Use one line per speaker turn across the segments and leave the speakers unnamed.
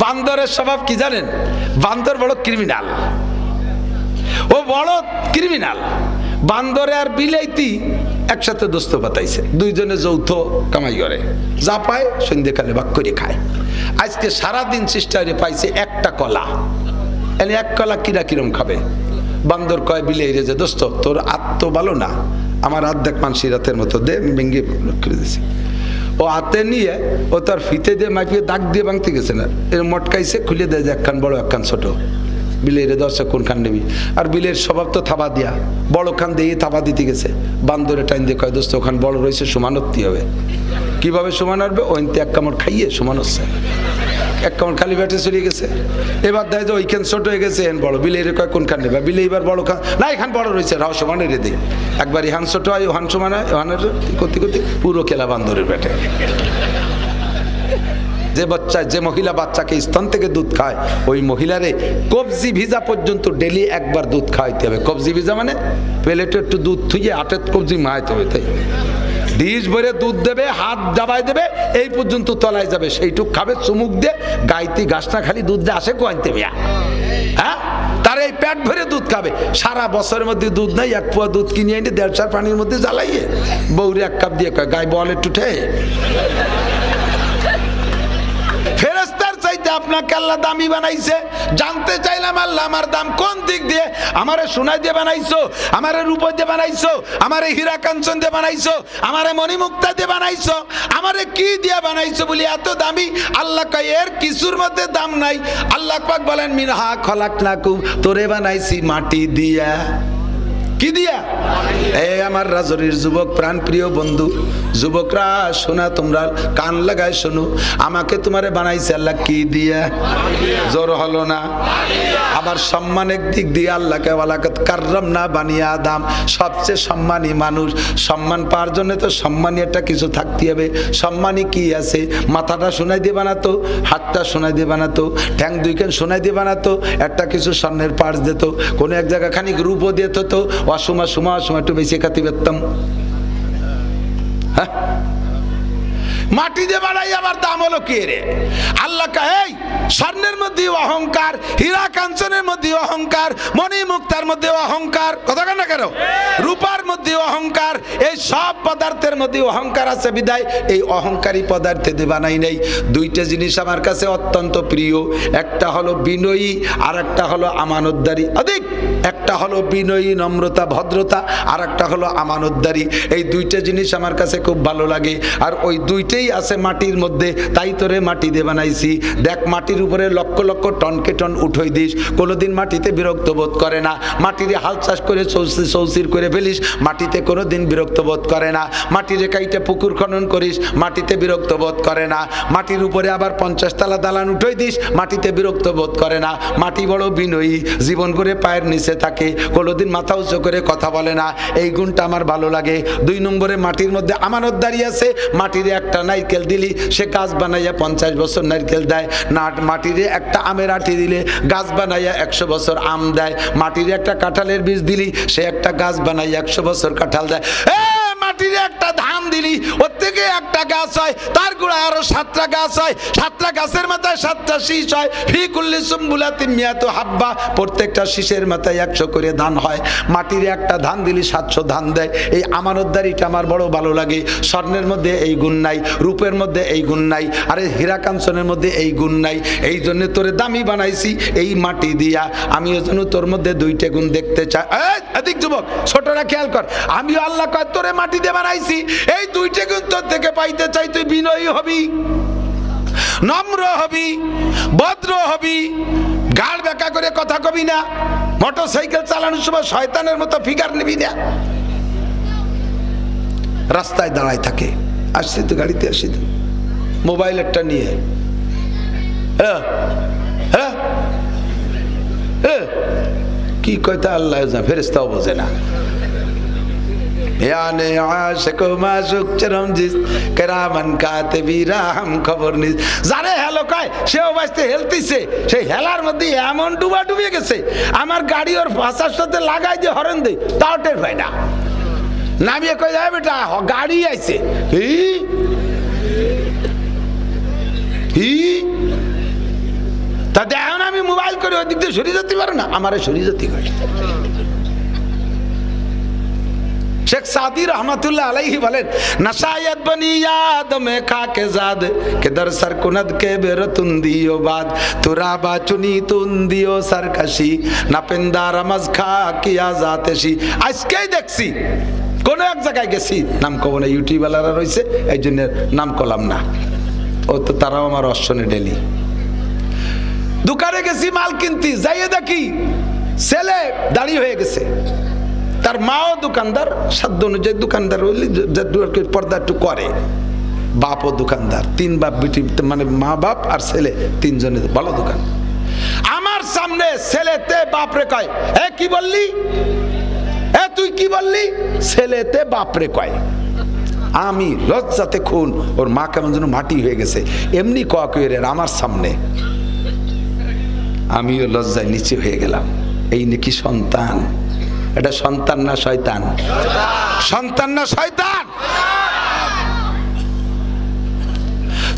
বান্দরের স্বভাব কি জানেন? বান্দর বড় ক্রিমিনাল, ও বড় ক্রিমিনাল। বান্দরে আর বিলাইতি একসাথে দোস্ত পাতাইছে, দুইজনে যৌথ কামাই করে, যা পায় সন্ধ্যেকালে ভাগ করে খায়। আজকে সারাদিন সিস্টারে পাইছে একটা কলা, এনে এক কলা কিরা কিরম খাবে? বান্দর কয় বিলে রে যে দোস্ত তোর আত্ম ভালো না, আমার আর্ধেক মানসি রাতের মতো দে, ভেঙে করে দিয়েছি। ও হাতে নিয়ে ও তার ফিতে দিয়ে মাপিয়ে দাগ দিয়ে ভাঙতে গেছে না, এর মটকাইছে, খুলে দেয় যে একখান বড় একখান ছোট। বিলের দর্শক কোন খান নেবি? আর বিলের স্বভাব তো থাবা দিয়া, বড় খান দিয়ে থাবা দিতে গেছে। বান্দরে টাইম দিয়ে কয় দোস্ত ওখান বড় রয়েছে, সমান হতে হবে। কিভাবে সমান আসবে? ওইতে এক কামড় খাইয়ে সমান হচ্ছে, এক কামড় খালি ব্যাটে চলে গেছে। এবার দেয় যে ওইখান ছোট হয়ে গেছে, এন বড়। বিলে কয় কোন খান নেবে? বিলে এবার বড় খান না, এখান বড় রয়েছে, রাও সমান রে দিই। একবার ইহান ছোট হয়, ওহান সমান হয়, ওহানের করতে করতে পুরো খেলা বান্দরের ব্যাটে। যে বাচ্চা, যে মহিলা বাচ্চাকে স্তন থেকে দুধ খায়, ওই মহিলারে কবজি ভিজা পর্যন্ত ডেলি একবার দুধ খাওয়াইতে হবে। কবজি ভিজা মানে প্লেটে একটু দুধ থুইয়ে 8 কবজি মায়াতে হবে, তাই ডিশ ভরে দুধ দেবে, হাত দাবাই দেবে, এই পর্যন্ত তলায় যাবে, সেইটুক খাবে চুমুক দিয়ে। গাইতে গাছ না খালি দুধ দিয়ে আসে কোয়াইতে বিয়া, হ্যাঁ, তার এই পেট ভরে দুধ খাবে। সারা বছরের মধ্যে দুধ নাই, 1 পোয়া দুধ কিনে এনে 1.5 পানির মধ্যে জ্বালাইয়ে বউরে 1 কাপ দিয়ে কয় গাই বল একটু ঠে। ফেরেশতার চাইতে আপনাকে আল্লাহ দামি বানাইছে। জানতে চাইলাম আল্লাহ আমার দাম কোন দিক দিয়ে? আমারে সোনা দিয়ে বানাইছো, আমারে রূপা দিয়ে বানাইছো, আমারে হীরা কাঞ্চন দিয়ে বানাইছো, আমারে মণিমুক্তা দিয়ে বানাইছো, আমারে কি দিয়ে বানাইছো বলি এত দামি? আল্লাহ কয় এর কিছুর মধ্যে দাম নাই। আল্লাহ পাক বলেন মিনহা খলাকনাকুম, তোরে বানাইছি মাটি দিয়া। কি দিয়া? এই আমার রাজরির যুবক প্রাণ প্রিয় বন্ধু, যুবকরা শোনা, তোমরা কান লাগায় শোনো, আমাকে তোমারে বানাইছে আল্লাহ কি দিয়া? জোর হলো না? আবার সম্মানের দিক দিয়ে আল্লাহকে ওয়ালাকাত কাররামনা বানি আদম, সবচেয়ে সম্মানী মানুষ। সম্মান পাওয়ার জন্য তো সম্মানী একটা কিছু থাকতে হবে। সম্মানী কি আছে? মাথাটা সোনাই দিয়ে বানাতো, হাতটা সোনাই দিয়ে বানাতো, ঠ্যাং 2 কান সোনাই দিয়ে বানাতো, একটা কিছু স্বর্ণের পার্স দিত, কোনো এক জায়গা খানিক রূপও দিত, তো অসময় সময় সময় একটু বেশি খাতি পেতাম। হ্যাঁ, মাটি দিয়ে বানাই আবার দাম হলো কি রে? আল্লাহ এই স্বর্ণের মধ্যে অহংকার, হীরা কাঞ্চনের মধ্যে অহংকার, মণিমুক্তার মধ্যে অহংকার, কথা কেন কেন, রূপার মধ্যে অহংকার, এই সব পদার্থের মধ্যে অহংকার আছে। বিদায় এই অহংকারী পদার্থে দিয়ে বানাই নাই। 2টা জিনিস আমার কাছে অত্যন্ত প্রিয়, একটা হলো বিনয়ী আর একটা হলো আমানতদারি। অধিক একটা হলো বিনয়ী নম্রতা ভদ্রতা, আর একটা হলো আমানতদারি। এই 2টা জিনিস আমার কাছে খুব ভালো লাগে, আর ওই 2টাই আছে মাটির মধ্যে। তাই তোরে মাটি দিয়ে বানাইছি। দেখ মাটির উপরে লক্ষ লক্ষ টনকে টন উঠই দিস, কোনোদিন মাটিতে বিরক্ত বোধ করে না। মাটির হাল চাষ করে চৌচির করে ফেলিস, মাটিতে কোনোদিন বিরক্ত বোধ করে না। মাটির কাইটে পুকুর খনন করিস, মাটিতে বিরক্ত বোধ করে না। মাটির উপরে আবার 50 তলা দালান উঠই দিস, মাটিতে বিরক্ত বোধ করে না। মাটি বড় বিনয়ী, জীবন করে পায়ের নিচে থাকে, কোনোদিন মাথা উঁচু করে কথা বলে না। এই গুণটা আমার ভালো লাগে। 2 নম্বরে মাটির মধ্যে আমানতদারি আছে। মাটির একটা নারকেল দিলি সে গাছ বানাইয়া 50 বছর নারকেল দেয় না। মাটির একটা আমের আঠি দিলে গাছ বানাইয়া 100 বছর আম দেয়। মাটির একটা কাঁঠালের বীজ দিলি সে একটা গাছ বানাইয়া 100 বছর কাঁঠাল দেয়। মাটির একটা ধান দিলি ওর থেকে একটা গাছ হয়, তার গোড়ায় আরো 7টা গাছ হয়, 7টা গাছের মাথায় 7টা শীষ হয়। ফি কুল্লি সুম্বুলাতিন মিয়াতু হাব্বা, প্রত্যেকটা শীষের মাথায় 100 করে ধান হয়। মাটির একটা ধান দিলি 700 ধান দেয়। এই আমানতদারিটা আমার বড় ভালো লাগে। স্বর্ণের মধ্যে এই গুণ নাই, রূপের মধ্যে এই গুণ নাই, আরে হীরা কাঞ্চনের মধ্যে এই গুণ নাই। এই জন্য তোরে দামি বানাইছি এই মাটি দিয়া। আমিও যেন তোর মধ্যে 2টা গুণ দেখতে চাই। এদিক যুবক ছোটরা খেয়াল কর, আমিও আল্লাহ কয় তোরে মাটি দিয়ে বানাইছি, এই 2টা গুণ তোর থেকে পাইতে চাই। তুই বিনয়ী হবি, নম্র হবি, ভদ্র হবি, গাড় বেঁকা করে কথা কবি না, মোটরসাইকেল চালানোর সময় শয়তানের মতো ফিগার নিবি না। রাস্তায় দাঁড়ায় থাকে, আসছি তো গাড়িতে, আসছি তো মোবাইল একটা নিয়ে, কি কয়তা আল্লাহ ফেরেশতাও বোঝে না। याने आशिक माशुक चरमजिस কেরামান কাতিবিরা হাম খবর নিস। যারে হেলো কয় সেও বাঁচতে হেলতিছে, সেই হেলার মধ্যে এমন ডুবা ডুবে গেছে, আমার গাড়ি ওর ভাষার সাথে লাগাই দিয়ে হরেন দেয়, তাও টের পায় না। নামিয়ে কয় যায় বেটা গাড়ি আইছে, করে ওই দিক দিয়ে সরিয়ে যেতে পারে না, আমারে সরিয়ে যেতে হয়। शेख सादी रहमतुल्लाह अलैहि बोलेन नशायत बनी याद में खा के जाद के दर सर कुनद के बेरतुन दियो बाद तुराबा चुनी तुन दियो सरकशी नापिंदा रमज खा किया जातेशी আজকেই দেখছি কোন এক জায়গায় গেছি, নাম কব না, ইউটিউবালারা রয়েছে এই জন্য নাম করলাম না, ও তো তারাও আমার অশ্বনে ডেলি। দোকানে গেছি মাল কিনতে, যাইয়ে দেখি ছেলে দাঁড়িয়ে হয়ে গেছে, তার মাও দোকানদার, সাধ্য অনুযায়ী দোকানদার হইলে পর্দা একটু করে, বাপও দোকানদার, 3 বাপ বেটি, মানে মা বাপ আর ছেলে 3 জনে ভালো দোকান। আমার সামনে ছেলেতে বাপরে কয়, এ কি বললি, এ তুই কি বললি, ছেলেতে বাপরে কয়। আমি লজ্জাতে খুন, ওর মা কেমন যেন মাটি হয়ে গেছে, এমনি কে আমার সামনে, আমিও লজ্জায় নিচে হয়ে গেলাম। এই নাকি সন্তান, এটা সন্তান না শয়তান? সন্তান না শয়তান?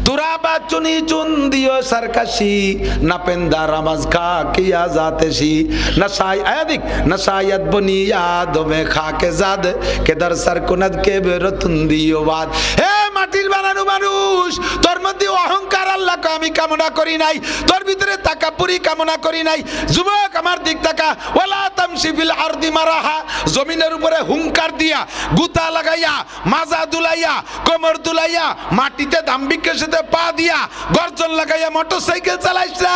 तुराबा चुनी चुन दियो सरकशी नपेंदा रमज खा किया जातेशी नशाय आदिक नशायत बनी याद में खा के जाद के दर सर कुनद के बेरतुन दियो बाद। हे মাটির বানানো মানুষ, তোর মধ্যে অহংকার আল্লাহকে আমি কামনা করি নাই, তোর ভিতরে তাকাব্বুরি কামনা করি নাই। যুবক আমার দিক তাকা, ওয়ালা তামশি ফিল আরদি মারাহা, জমিনের উপরে হুঙ্কার দিয়া, গুতা লাগাইয়া, মাজা দুলাইয়া, কোমর দুলাইয়া, মাটিতে দাম্ভিকের সাথে পা দিয়া, গর্জন লাগাইয়া মোটরসাইকেল চালাইছ না।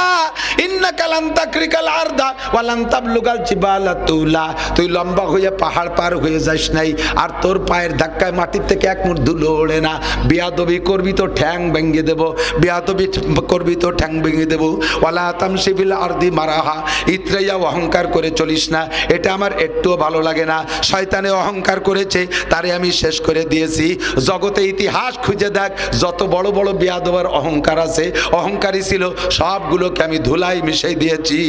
ইন্নাকা লান তাকরিকাল আরদা ওয়া লান তাবলুগাল জিবালা তুলা, তুই লম্বা হয়ে পাহাড় পার হয়ে যাস নাই, আর তোর পায়ের ধাক্কায় মাটির থেকে এক মুঠ ধুলো ওড়ে না। বিয়াদবি করবি তো ঠ্যাং ভেঙে দেব, বিয়াদবি করবি তো ঠ্যাং ভেঙে দেব। ওয়ালা তামশি ফিল আরদি মারাহা, ইতরাইয়া অহংকার করে চলিস না, এটা আমার একটুও ভালো লাগে না। শয়তানে অহংকার করেছে, তারে আমি শেষ করে দিয়েছি। জগতে ইতিহাস খুঁজে দেখ, যত বড় বড় বিয়াদবার অহংকার আছে, অহংকারী ছিল, সবগুলোকে আমি ধুলাই মিশাই দিয়েছি।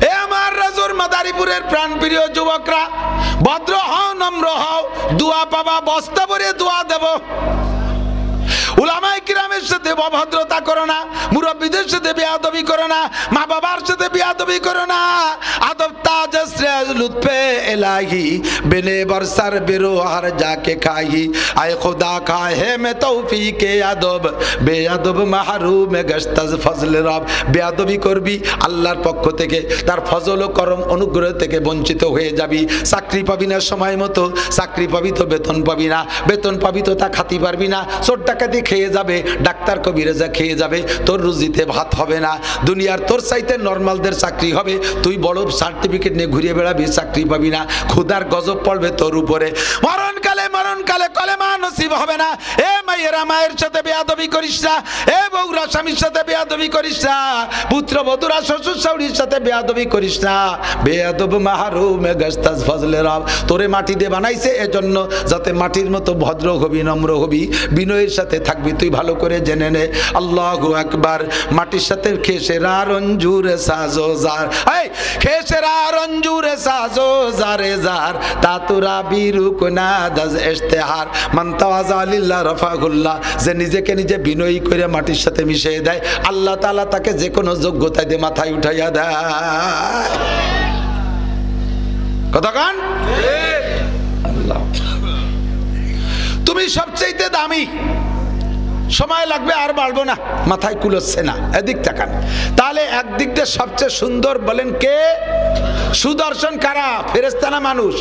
এ আমার রাজুর মাদারীপুরের প্রাণপ্রিয় যুবকরা, ভদ্র হও, নম্র হও, দোয়া পাবা, বস্তা ভরে দোয়া দেব। উলামায়ে কিরামের সাথে অভদ্রতা করো না, মুরব্বিদের সাথে বেয়াদবি করো না, মা বাবার সাথে বেয়াদবি করো না। আদব তাজ শ্রেয় লুৎফে ইলাহি বিনে বরসার বেরো হর যাকে খাই, আয় খুদা খাহে মে তৌফিকে আদব বেয়াদব মাহরুম গশতাজ ফজল রব। বেয়াদবি করবি, আল্লাহর পক্ষ থেকে তার ফজল ও করম অনুগ্রহ থেকে বঞ্চিত হয়ে যাবি। চাকরি পাবি না সময় মতো, চাকরি পাবি তো বেতন পাবি না, বেতন পাবি তো তা খাতি পারবি না, চোর ডাকাতি খেয়ে যাবে, ডাক্তার কবিরাজা খেয়ে যাবে, তোর রুজিতে ভাত হবে না। দুনিয়ার তোর চাইতে নরমালদের চাকরি হবে, তুই বড় সার্টিফিকেট নিয়ে ঘুরিয়ে বেড়াবি, চাকরি পাবি না, ক্ষুধার গজব পড়বে তোর উপরে। মরণকালে কলেমা নসিব হবে না। এ মায়েরা মায়ের সাথে বেয়াদবি করিস না, এ বউরা স্বামীর সাথে বেয়াদবি করিস না, পুত্র বধূরা শ্বশুর শাশুড়ির সাথে বেয়াদবি করিস না। বেয়াদব মাহরুম গশতাজ ফজলে রব। তোরে মাটি দিয়ে বানাইছে এজন্য যাতে মাটির মতো ভদ্র হবি, নম্র হবি, বিনয়ের সাথে থাকবি। তুই ভালো করে জেনে নে, আল্লাহু আকবার। মাটির সাথে খেসেরা রঞ্জুরে সাজো জার, এই খেসেরা রঞ্জুরে সাজো জারে জার, তাতুরা বিরুক না দাজ ইশতেহার, মান তাওয়াজা লিল্লাহ রাফাহুল্লাহ। যে নিজেকে নিজে বিনয়ী করে মাটির সাথে মিশিয়ে দেয়, আল্লাহ তাআলা তাকে যে কোনো যোগ্যতা দিয়ে মাথায় উঠাইয়া দেয়। কথা কান, আল্লাহ তুমি সবচেয়ে দামি। সময় লাগবে, আর বাড়বো না, মাথায় কুলোচ্ছে না, এদিক তাকান। তাহলে একদিক দিয়ে সবচেয়ে সুন্দর বলেন কে? সুদর্শন কারা? ফেরেশতা না মানুষ?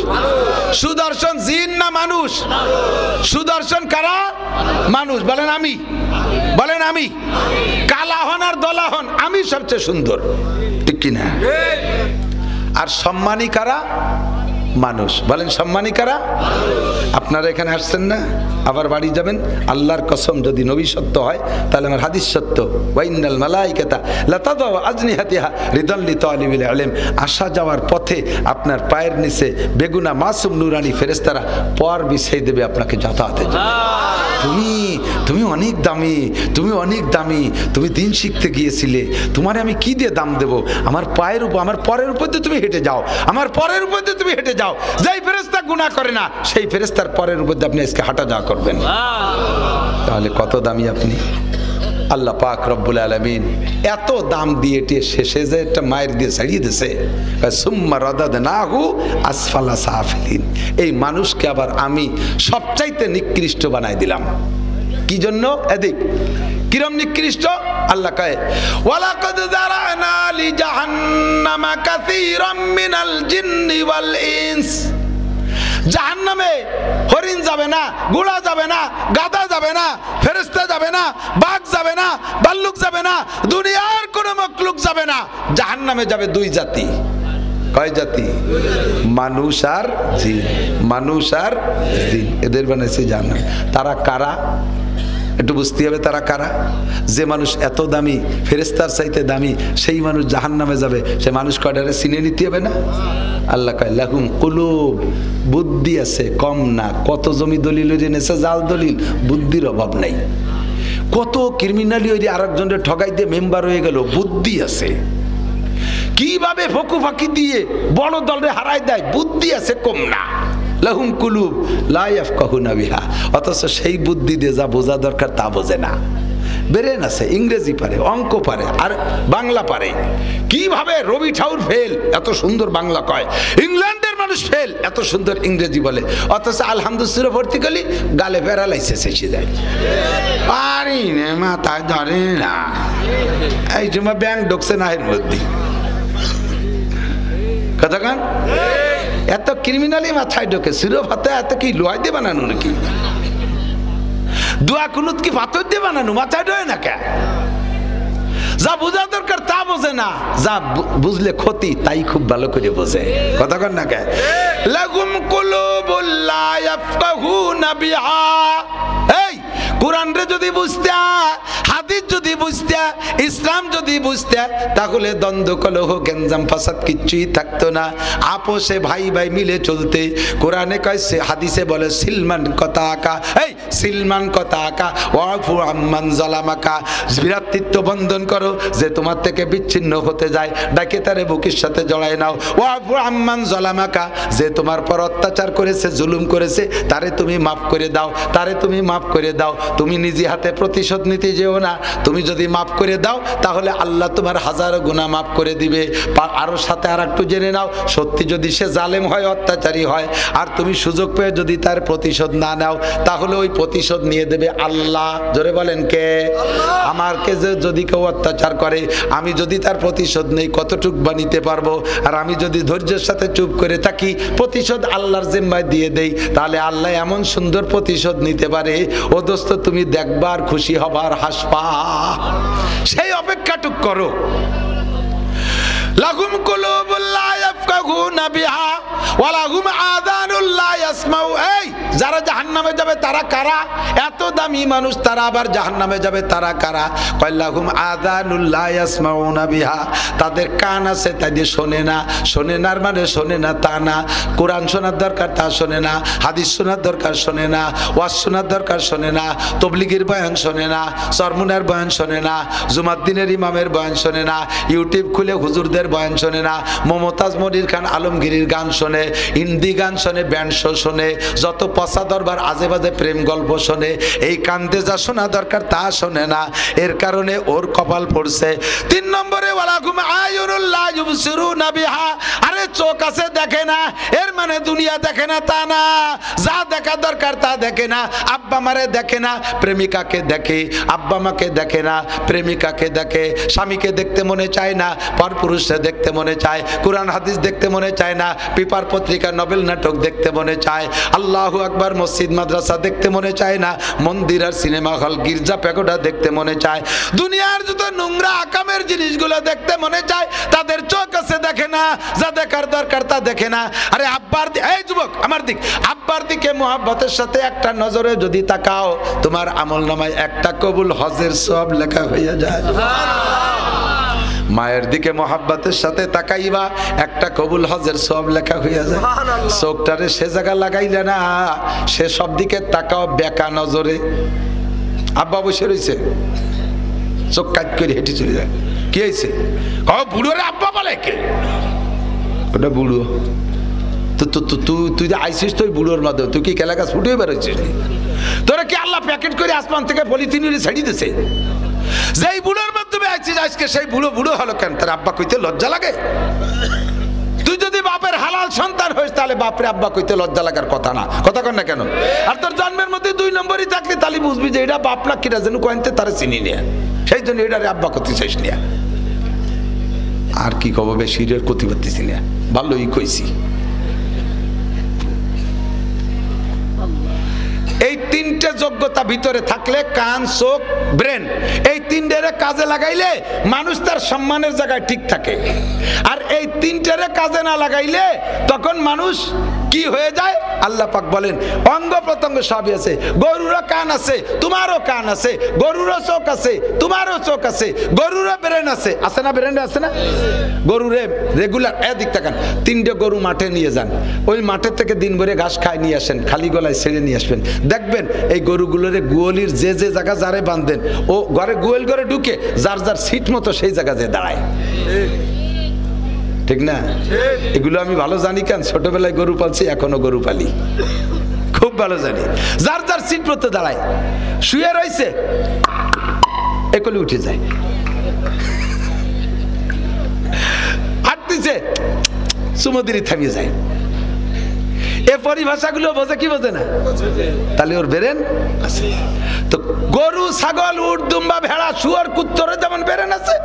সুদর্শন জিন না মানুষ? সুদর্শন কারা? মানুষ। বলেন আমি, বলেন আমি। কালা হন আর দলা হন, আমি সবচেয়ে সুন্দর, ঠিক কিনা? আর সম্মানী কারা? মানুষ। বলেন সম্মানী কারা? আপনারা এখানে আসছেন না, আবার বাড়ি যাবেন। আল্লাহর কসম, যদি নবী সত্য হয় তাহলে আমার হাদিস সত্য। ওয়াইনাল মালাইকাতা লাতাদাউ আজনিহাতিহা রিদাল লিতালিবিল ইলম। আসা যাওয়ার পথে আপনার পায়ের নিচে বেগুনা মাসুম নুরানি ফেরেশতারা পর বিছিয়ে দেবে আপনাকে যাতায়াতের জন্য। তুমি অনেক দামি, তুমি অনেক দামি, তুমি দিন শিখতে গিয়েছিলে, তোমারে আমি কি দিয়ে দাম দেব? আমার পায়ের উপর, আমার পরের উপর দিয়ে তুমি হেঁটে যাও, আমার পরের উপর দিয়ে তুমি হেঁটে যাও। যেই ফেরেশতা গুনাহ করে না, সেই ফেরেশতার পরের উপর দিয়ে আপনি আজকে হাঁটা যাওয়া করবেন। তাহলে কত দামি আপনি। আল্লাহ পাক রব্বুল আলামিন এত দাম দিয়ে টিয়ে শেষে যে একটা মায়ের দিয়ে ছাড়িয়ে দিছে, সুম্মা রাদাদনাহু আসফালা সাফিলিন। এই মানুষকে আবার আমি সবচাইতে নিকৃষ্ট বানাই দিলাম। কি জন্য? এদিক কিরম নিকৃষ্ট? আল্লাহ কয় ওয়ালাকাদ যারানা লি জাহান্নামা কাসীরাম মিনাল জিন্নি ওয়াল ইনস। জাহান্নামে হরিণ যাবে না, ঘোড়া যাবে না, গাধা যাবে না, ফেরেশতা যাবে না, বাঘ যাবে না, ভাল্লুক যাবে না, দুনিয়ার কোনো মখলুক যাবে না। জাহান্নামে যাবে দুই জাতি। কয় জাতি? মানুষ আর জিন। মানুষ আর জিন, এদের বানাইছে জাহান্নাম। তারা কারা? একটু বুঝতে হবে তারা কারা। যে মানুষ এত দামি, ফেরেশতার চাইতে দামি, সেই মানুষ জাহান্নামে যাবে। সে মানুষ কয়টারে চিনে নিতে হবে না? আল্লাহ কয় লাহুম কুলুব, বুদ্ধি আছে, কম না। কত জমি দলিল এনেছে, জাল দলিল, বুদ্ধির অভাব নাই। কত ক্রিমিনালি ওই আরেকজনের ঠগাই দিয়ে মেম্বার হয়ে গেল, বুদ্ধি আছে। কিভাবে ফকু ফাঁকি দিয়ে বড় দলে হারাই দেয়, বুদ্ধি আছে, কম না। লাহুম কুলুব লা ইয়াফকাহুনা বিহা, অথচ সেই বুদ্ধি দিয়ে যা বোঝা দরকার তা বোঝে না। ব্রেন আছে, ইংরেজি পারে, অঙ্ক পারে, আর বাংলা পারে। কিভাবে রবি ঠাকুর ফেল, এত সুন্দর বাংলা কয়। ইংল্যান্ডের মানুষ ফেল, এত সুন্দর ইংরেজি বলে। অথচ আলহামদুলিল্লাহ ভর্তি করলি গালে প্যারালাইসিস এসে যায়। পারি না, মাথায় ধরে না। এই সময় ব্যাংক ঢুকছে না এর মধ্যে। কথা কান এত ক্রিমিনালি মাথায় ঢোকে। সিরো ভাতে এত কি লোহাই দিয়ে বানানো নাকি? দোয়া কুনুত কি পাথর দিয়ে বানানো? মাথায় ঢোয় না কে? যা বোঝা দরকার তা বোঝে না, যা বুঝলে ক্ষতি তাই খুব ভালো করে বোঝে। কথা কন না কে? লাগুম কুলুবুল লা ইয়াফকাহুনা বিহা। এই কোরআন রে যদি বুঝতে, হাদিস যদি বুঝতে, ইসলাম যদি বুঝতে, তাহলে দ্বন্দ্ব কলহ গেঞ্জাম ফাসাদ কিচ্ছুই থাকতো না। আপোষে ভাই ভাই মিলে চলতে। কোরআনে কয়, হাদিসে বলে সিলমান কথা আকা। এই সিলমান কথা আকা ওয়াফু আম্মান জালামাকা। ভ্রাতৃত্ব বন্ধন করো, যে তোমার থেকে বিচ্ছিন্ন হতে যায় ডাকে তারে বুকের সাথে জড়ায় নাও। ওয়াফু আম্মান জালামাকা, যে তোমার পর অত্যাচার করেছে, জুলুম করেছে, তারে তুমি মাফ করে দাও, তারে তুমি মাফ করে দাও। তুমি নিজে হাতে প্রতিশোধ নিতে যেও না। তুমি যদি মাফ করে দাও তাহলে আল্লাহ তোমার হাজারো গুনাহ মাফ করে দিবে। আরো সাথে আর একটু জেনে নাও, সত্যি যদি সে জালেম হয়, অত্যাচারী হয়, আর তুমি সুযোগ পেয়ে যদি তার প্রতিশোধ না নাও, তাহলে ওই প্রতিশোধ নিয়ে দেবে আল্লাহ। জোরে বলেন কে? আমাকে যে যদি কেউ অত্যাচার করে, আমি যদি তার প্রতিশোধ নেই, কতটুক বানিতে পারবো? আর আমি যদি ধৈর্যের সাথে চুপ করে থাকি, প্রতিশোধ আল্লাহর জিম্মায় দিয়ে দেই, তাহলে আল্লাহ এমন সুন্দর প্রতিশোধ নিতে পারে। ও দোস্ত, তুমি দেখবার, খুশি হবার, হাসপা, সেই অপেক্ষাটুক করো। লাহুম কুলুবুল লা ইয়াফকাহুনা বিহা ওয়া লাহুম আযানুল লা ইয়াসমাউ। এই যারা জাহান্নামে যাবে তারা কারা? এত দামি মানুষ, তারা আবার জাহান্নামে যাবে, তারা কারা? কয় লাহুম আযানুল লা ইয়াসমাউনা বিহা। তাদের কান আছে, তাই দিয়ে শোনে না। শোনে না মানে শোনে না তা না। কোরআন শোনার দরকার, তা শোনে না। হাদিস শোনার দরকার, শোনে না। ওয়াজ শোনার দরকার, শোনে না। তবলিগের বয়ান শোনে না। সরমুনার বয়ান শোনে না। জুমাদ্দিনের ইমামের বয়ান শোনে না। ইউটিউব খুলে হুজুরদের বয়ান শোনে না। মমতাজ মনির খান আলমগীরের গান শোনে, হিন্দি গান শোনে, ব্যান্ড শো শোনে, যত পচা দরবার আজে বাজে প্রেম গল্প শোনে। এই কান্দে যা শোনা দরকার তা শোনে না। এর কারণে ওর কপাল পড়ছে। 3 নম্বরে ওয়ালাকুম আয়ুনুল লা ইউবসিরুনা বিহা। আরে চোখ আছে, দেখে না, এর মানে দুনিয়া দেখে না তা না। যা দেখা দরকার তা দেখে না। আব্বা মারে দেখে না, প্রেমিকাকে দেখে। আব্বা মাকে দেখে না, প্রেমিকাকে দেখে। স্বামীকে দেখতে মনে চায় না, পরপুরুষে দেখতে মনে চায়। কোরআন হাদিস দেখতে মনে চায় না, পেপার পত্রিকা নভেল নাটক দেখতে মনে চায়। আল্লাহু আকবার, মসজিদ মাদ্রাসা দেখতে মনে চায় না। মন্দির আর সিনেমা হল, গির্জা প্যাগোডা দেখতে মনে চায়। দুনিয়ার যত নোংরা আকামের জিনিসগুলো দেখতে মনে চায়। তাদের চোখ আছে, দেখে না। যা দেখার দরকার তা দেখে না। আরে আব্বার দিকে, এই যুবক আমার দিক, আব্বার দিকে মোহাব্বতের সাথে একটা নজরে যদি তাকাও, তোমার আমলনামায় একটা কবুল হজের সওয়াব লেখা হয়ে যায়। মায়ের দিকে মোহাব্বতের সাথে তাকাইবা, একটা কবুল হজের সওয়াব লেখা হইয়া যায়। চোখটারে সে জায়গা লাগাইলে না, সে সব দিকে তাকাও বেকা নজরে। আব্বা বসে রয়েছে, চোখ কাজ করে হেঁটে চলে যায়। কি হয়েছে? বুড়ো রে আব্বা বলে কে? ওটা বুড়ো। তুই যে আইসিস তো বুড়োর মাধ্যমে, তুই কি কেলা গাছ ফুটে বেরোচ্ছিস? তোরা কি আল্লাহ প্যাকেট করে আসমান থেকে পলিথিন ছেড়ে দিছে? যেই বুড়োর মাধ্যমে আইসিস, আজকে সেই বুড়ো বুড়ো হলো কেন? তার আব্বা কইতে লজ্জা লাগে? তুই যদি বাপের হালাল সন্তান হইস তাহলে বাপরে আব্বা কইতে লজ্জা লাগার কথা না, কথা কন না কেন? আর তোর জন্মের মধ্যে 2 নম্বরই থাকলে তাহলে বুঝবি যে এটা বাপ না কিরা যেন কইতে তারা চিনি নিয়ে, সেই জন্য এটারে আব্বা করতে চাইস নিয়া। আর কি কব, বেশিরের ক্ষতি করতেছি না, ভালোই কইছি। এই 3টে যোগ্যতা ভিতরে থাকলে কান, চোখ, ব্রেন, এই 3টেরে কাজে লাগাইলে মানুষ তার সম্মানের জায়গায় ঠিক থাকে। আর এই 3টেরে কাজে না লাগাইলে তখন মানুষ কি হয়ে যায়? আল্লাহ পাক বলেন অঙ্গ প্রত্যঙ্গ সবই আছে। গরুরও কান আছে, তোমারও কান আছে। গরুরও চোখ আছে, তোমারও চোখ আছে। গরুরও ব্রেন আছে, আছে না? ব্রেন আছে না? গরুরে রেগুলার এদিক তাকান, 3টে গরু মাঠে নিয়ে যান, ওই মাঠের থেকে দিন ভরে ঘাস খায় নিয়ে আসেন, খালি গলায় ছেড়ে নিয়ে আসবেন, দেখবেন এই গরুগুলোরে গোয়ালির যে যে জায়গা যারে বাঁধেন ও ঘরে গোয়াল ঘরে ঢুকে যার যার সিট মতো সেই জায়গা যে দাঁড়ায়, ঠিক না? এগুলো আমি ভালো জানি, কেন ছোটবেলায় গরু পালছি, এখনো গরু পালি, খুব ভালো জানি। যার যার সিট মতো দাঁড়ায়, শুয়ে রয়েছে একলে উঠে যায়, হাঁটতেছে সুমদিরি থামিয়ে যায়। এ পরিভাষাগুলো বোঝে কি বোঝে না? তাহলে ওর বেরেন আছে। তো গরু, ছাগল, উট, দুম্বা, ভেড়া, শুয়োর, কুত্তরে যেমন বেরেন আছে,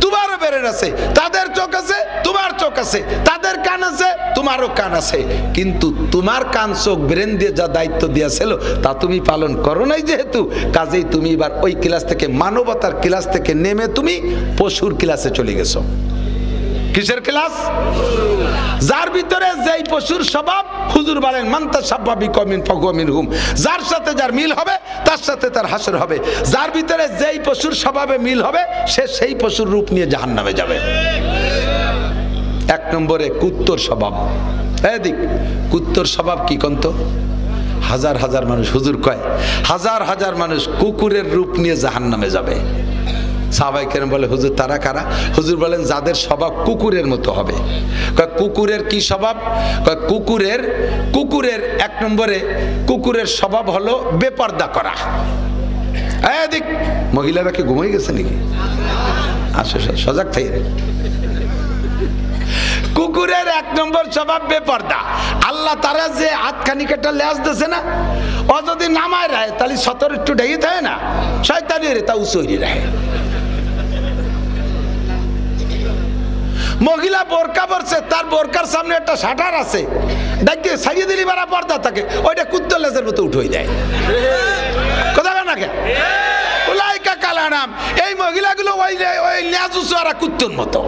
তোমারও বেরেন আছে। তাদের চোখ আছে, তোমার চোখ আছে। তাদের কান আছে, তোমারও কান আছে। কিন্তু তোমার কান, চোখ, ব্রেন দিয়ে যা দায়িত্ব দিয়েছিল তা তুমি পালন করো নাই যেহেতু, কাজেই তুমি এবার ওই ক্লাস থেকে, মানবতার ক্লাস থেকে নেমে তুমি পশুর ক্লাসে চলে গেছো। কিসের ক্লাস? যার ভিতরে যেই পশুর স্বভাব, হুজুর বলেন মান্তা সাব্বাবি কমিন ফাগুমিন হুম, যার সাথে যার মিল হবে তার সাথে তার হাসর হবে। যার ভিতরে যেই পশুর স্বভাবে মিল হবে সে সেই পশুর রূপ নিয়ে জাহান্নামে যাবে। 1 নম্বরে কুত্তর স্বভাব। এদিক কুত্তর স্বভাব কি কন্ত? হাজার হাজার মানুষ, হুজুর কয় হাজার হাজার মানুষ কুকুরের রূপ নিয়ে জাহান্নামে যাবে। সাহাবায়ে কেরাম বলে হুজুর তারা কারা? হুজুর বলেন যাদের স্বভাব কুকুরের মতো হবে। কুকুরের কি স্বভাব? কুকুরের 1 নম্বরে কুকুরের স্বভাব হলো বেপর্দা করা। এদিক মহিলারা কি ঘুমিয়ে গেছে নাকি? আসো সজাগ থাই। কুকুরের 1 নম্বর স্বভাব বেপর্দা। আল্লাহ তারা যে হাতখানি কেটে লেজ দিয়েছে না, ও যদি নামায় রায় তাহলে 17 একটু ঢেকে থাকে না, শয়তানি রে তা উচুরি রায়। মহিলা বোরকা পরছে, তার বোরকার সামনে একটা শাটার আছে, দেখে সারিয়ে দিলি বারা পর্দা থাকে, ওইটা কুত্তর লেজের মতো উঠে যায়। কথা না কে? উলাইকা কালানাম, এই মহিলাগুলো ওই লেজ উঁচু আর কুত্তর মতো।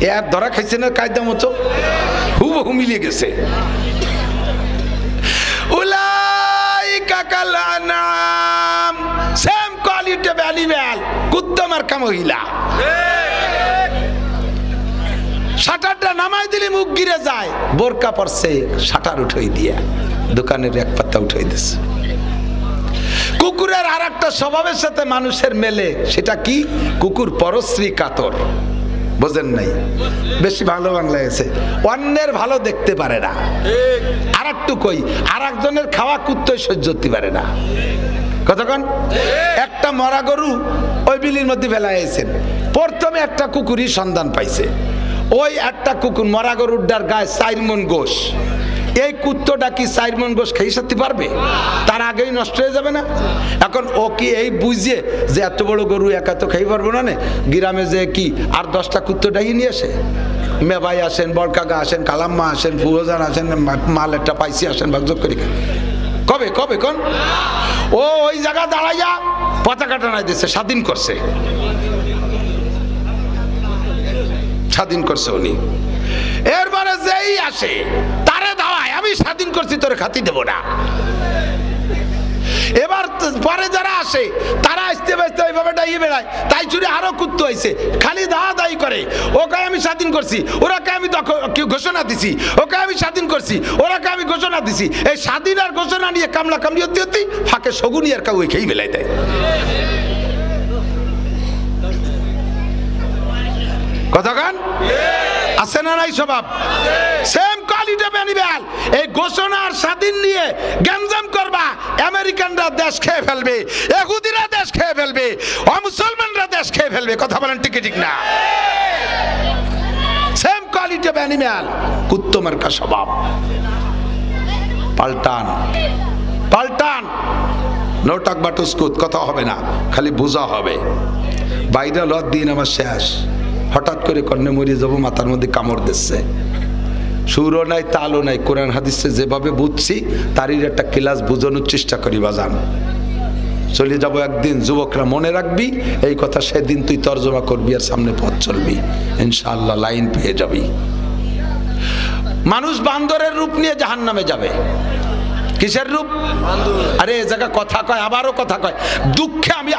এর ধরা খাইছে না কায়দা মতো, হুবহু মিলিয়ে গেছে। উলাইকা কালানাম, সেম কোয়ালিটি ভ্যালিবেল, কুত্তা মার্কা মহিলা। শাটারটা নামাই দিলে মুখ গিরে যায়, বোরকা পরছে শাটার উঠাই দিয়া দোকানের 1 পাত্তা উঠাই দিছে। কুকুরের আর একটা স্বভাবের সাথে মানুষের মেলে, সেটা কি? কুকুর পরশ্রী কাতর। বোঝেন নাই? বেশি ভালো বাংলায় আছে, অন্যের ভালো দেখতে পারে না। আর একটু কই, আর একজনের খাওয়া কুত্তই সহ্য করতে পারে না। কতক্ষণ? একটা মরা গরু ওই বিলির মধ্যে ফেলাইছেন, প্রথমে একটা কুকুরই সন্ধান পাইছে। ওই একটা কুকুর মরা গরুটার গায়ে 4 মণ গোশ। এই কুত্তটা কি 4 মণ গোশ খেয়ে সারতে পারবে? তার আগেই নষ্ট হয়ে যাবে না? এখন ও কি এই বুঝে যে এত বড় গরু একা তো খেয়ে পারবো না, গ্রামে যে কি আর 10টা কুত্তটাই নিয়ে আসে, মেবাই আসেন, বড়কাকা আসেন, কালাম্মা আসেন, ফুয়োজান আসেন, মাল একটা পাইসি আসেন, ভাগযোগ করি। কবে কবে কোন ও ওই জায়গা দাঁড়াইয়া পতাকা টানাই দিচ্ছে, স্বাধীন করছে, স্বাধীন করছে উনি। এরপরে যেই আসে তারে দাওয়ায়, আমি স্বাধীন করছি তোরে খাতি দেব না। এবার পরে যারা আসে তারা আসতে ব্যস্ত এইভাবে ডাইয়ে বেড়ায়, তাই চুরি আরো কুত্তু হয়েছে, খালি দাওয়া দায়ী করে। ওকে আমি স্বাধীন করছি, ওরাকে আমি ঘোষণা দিছি, ওকে আমি স্বাধীন করছি, ওরাকে আমি ঘোষণা দিছি। এই স্বাধীন আর ঘোষণা নিয়ে কামলা কামলি হতে হতে ফাঁকে শগুনি আর কাউ খেয়ে বেলাই দেয়। কতক্ষণ? আছে না নাই স্বভাব? Same quality of animal. এই ঘোষণার স্বাধীন নিয়ে গ্যাঞ্জাম করবা, আমেরিকানরা দেশ খেয়ে ফেলবে, ইহুদিরা দেশ খেয়ে ফেলবে, মুসলমানরা দেশ খেয়ে ফেলবে। কথা বলেন ঠিক ঠিক না? সেম কোয়ালিটি অফ অ্যানিমাল, কুত্তো মার্কা স্বভাব। পাল্টান, পাল্টান। নো টাক বাটুসকুত, কথা হবে না, খালি বোঝা হবে। বাইরে লদ দিন আমার শেষ, হঠাৎ করে কর্ণে মরিয়ে যাবো, মাথার মধ্যে কামড় দিচ্ছে, সুরও নাই তালও নাই। কোরআন হাদিসে যেভাবে বুঝছি তারই একটা ক্লাস বোঝানোর চেষ্টা করি বাজান। চলে যাব একদিন, যুবকরা মনে রাখবি এই কথা, সেদিন তুই তর্জমা করবি আর সামনে পথ চলবি, ইনশাআল্লাহ লাইন পেয়ে যাবি। মানুষ বান্দরের রূপ নিয়ে জাহান্নামে যাবে। কিসের রূপ? আরে এ জায়গা কথা কয়, আবারও কথা কয়। দুঃখে আমি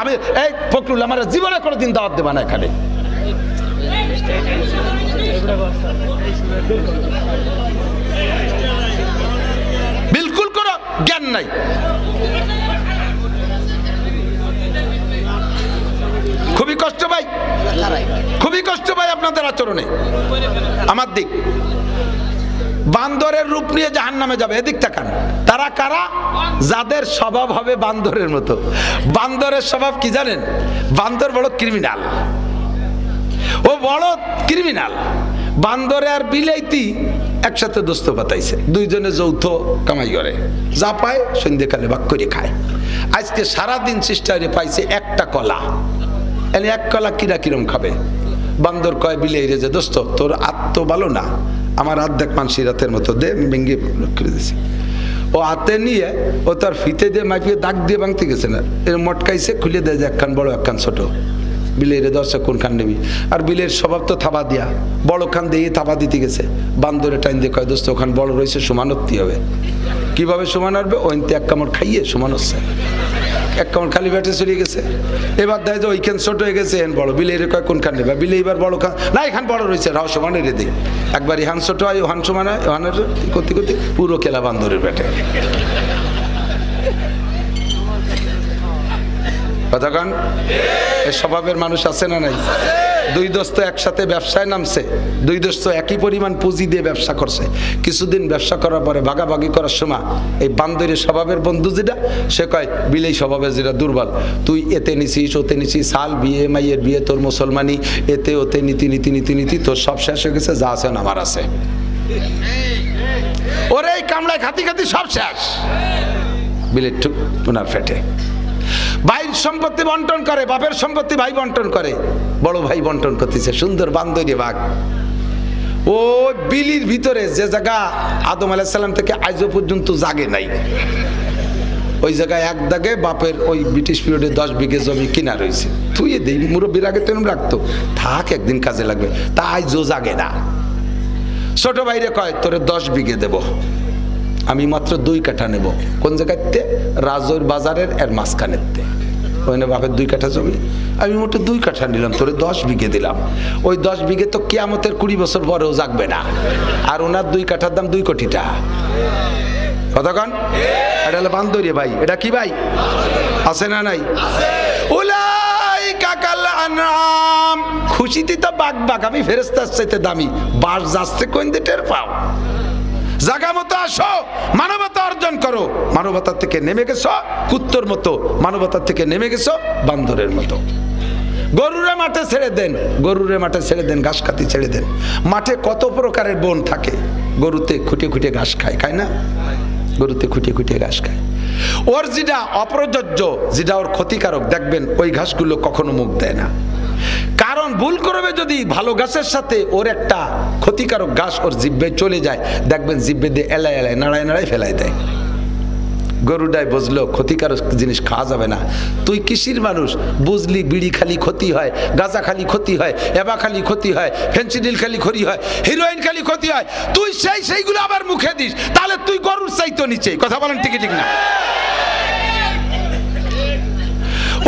এই ফখরুল আমার জীবনে কোনোদিন দাওয়াত দেবা না এখানে। বিলকুল কোনো জ্ঞান নাই। খুবই কষ্ট ভাই, খুবই কষ্ট ভাই আপনাদের আচরণে। আমার দিক বান্দরের রূপ নিয়ে জাহান্নামে যাবে। এদিক তাকান, তারা কারা? যাদের স্বভাব হবে বান্দরের মতো। বান্দরের স্বভাব কি জানেন? বান্দর বড় ক্রিমিনাল, ও বড় ক্রিমিনাল। বান্দরে আর বিলাইতি একসাথে দোস্ত পাতাইছে, দুইজনে যৌথ কামাই করে, যা পায় সন্ধ্যেকালে ভাগ করে খায়। আজকে সারাদিন সিস্টারে পাইছে একটা কলা, এনে এক কলা কিরা কিরম খাবে? বান্দর কয় বিলাই রে যে দোস্ত তোর আত্ম ভালো না, আমার আর্ধেক মানসি রাতের মতো দে, আমি ভেঙে করে দিয়েছি। ও হাতে নিয়ে ও তার ফিতে দিয়ে মাইপিয়ে দাগ দিয়ে ভাঙতে গেছে না, এর মটকাইছে, খুলে দেয় যে একখান বড় একখান ছোট। বিলের দর্শক কোন খান নেবি? আর বিলের স্বভাব তো থাবা দিয়া, বড় খান দিয়ে থাবা দিতে গেছে। বান্দরে টাইম দিয়ে কয় দোস্ত ওখান বড় রয়েছে, সমান হতে হবে। কিভাবে সমান আসবে? ওইতে এক কামড় খাইয়ে সমান হচ্ছে, এক কামড় খালি ব্যাটে চলে গেছে। এবার দেয় যে ওইখান ছোট হয়ে গেছে, এন বড়। বিলের কয় কোন খান নেবে? বিলে এবার বড় খান না, এখান বড় রয়েছে, রাও সমান রে দিই। একবার ইহান ছোট হয়, ওহান সমান হয়, ওহানের করতে করতে পুরো খেলা বান্দরের ব্যাটে। কথাগান এই স্বভাবের মানুষ আছে না নাই? দুই দোস্ত একসাথে ব্যবসায় নামছে, দুই দোস্ত একই পরিমাণ পুঁজি দিয়ে ব্যবসা করছে। কিছুদিন ব্যবসা করার পরে ভাগাভাগি করার সময় এই বান্দরের স্বভাবের বন্ধু যেটা, সে কয় বিলেই স্বভাবের যেটা দুর্বল, তুই এতে নিছিস ওতে নিছিস, সাল বিয়ে মাইয়ের বিয়ে তোর মুসলমানি, এতে ওতে নীতি নীতি নীতি নীতি, তোর সব শেষ হয়ে গেছে, যা আছে আমার আছে। ওরে এই কামড়ায় খাতি খাতি সব শেষ, বিলের ঠুক ওনার ফেটে। ভাইয়ের সম্পত্তি বন্টন করে, বাপের সম্পত্তি ভাই বন্টন করে, বড় ভাই বন্টন করতেছে, সুন্দর বান্দরে বাঘ। ও বিলির ভিতরে যে জায়গা আদম আলাইহিস সালাম থেকে আজও পর্যন্ত জাগে নাই, ওই জায়গায় এক দাগে বাপের ওই ব্রিটিশ পিরিয়ডে 10 বিঘে জমি কিনা রয়েছে। তুই দেই মুরব্বীর আগে তো রাখতো, থাক একদিন কাজে লাগবে, তা আজও জাগে না। ছোট ভাইরে কয় তোরে 10 বিঘে দেব, আমি মাত্র 2 কাঠা নেব। কোন জায়গাতে? রাজৈর বাজারের এর মাঝখানেতে। ওইখানে বাপের 2 কাঠা জমি, আমি মোটে 2 কাঠা নিলাম, তোরে 10 বিঘে দিলাম। ওই 10 বিঘে তো কিয়ামতের 20 বছর পরেও জাগবে না, আর ওনার 2 কাঠার দাম 2 কোটি টাকা। কতক্ষণ? এটা হলো বান্দরে ভাই। এটা কি ভাই? আছে না নাই? উলাইকা কাল আনআম, খুশিতে তো বাঘ বাঘ, আমি ফেরেশতার চাইতে দামি, বাস যাচ্ছে কোন দিয়ে টের পাও। জায়গা মতো আসো, মানবতা অর্জন করো। মানবতার থেকে নেমে গেছো কুত্তর মতো, মানবতার থেকে নেমে গেছো বান্দরের মতো। গরুরে মাঠে ছেড়ে দেন, গরুরে মাঠে ছেড়ে দেন, ঘাস খাতি ছেড়ে দেন। মাঠে কত প্রকারের বন থাকে, গরুতে খুঁটে খুঁটে ঘাস খায়, খায় না? গরুতে খুঁটে খুঁটে ঘাস খায়। ওর যেটা অপ্রযোজ্য, যেটা ওর ক্ষতিকারক, দেখবেন ওই ঘাসগুলো কখনো মুখ দেয় না। কারণ ভুল করবে যদি ভালো ঘাসের সাথে ওর একটা ক্ষতিকারক ঘাস ওর জিব্বে চলে যায়, দেখবেন জিব্বে দিয়ে এলাই এলাই নাড়ায় নাড়ায় ফেলাই দেয়। গরুটাই বুঝলো ক্ষতিকারক জিনিস খাওয়া যাবে না। তুই কিসির মানুষ বুঝলি? বিড়ি খালি ক্ষতি হয়, গাঁজা খালি ক্ষতি হয়, এবা খালি ক্ষতি হয়, ফেন্সিডিল খালি ক্ষতি হয়, হিরোইন খালি ক্ষতি হয়, তুই সেইগুলো আবার মুখে দিস, তাহলে তুই গরুর চাইতো নিচে। কথা বলেন ঠিক ঠিক না?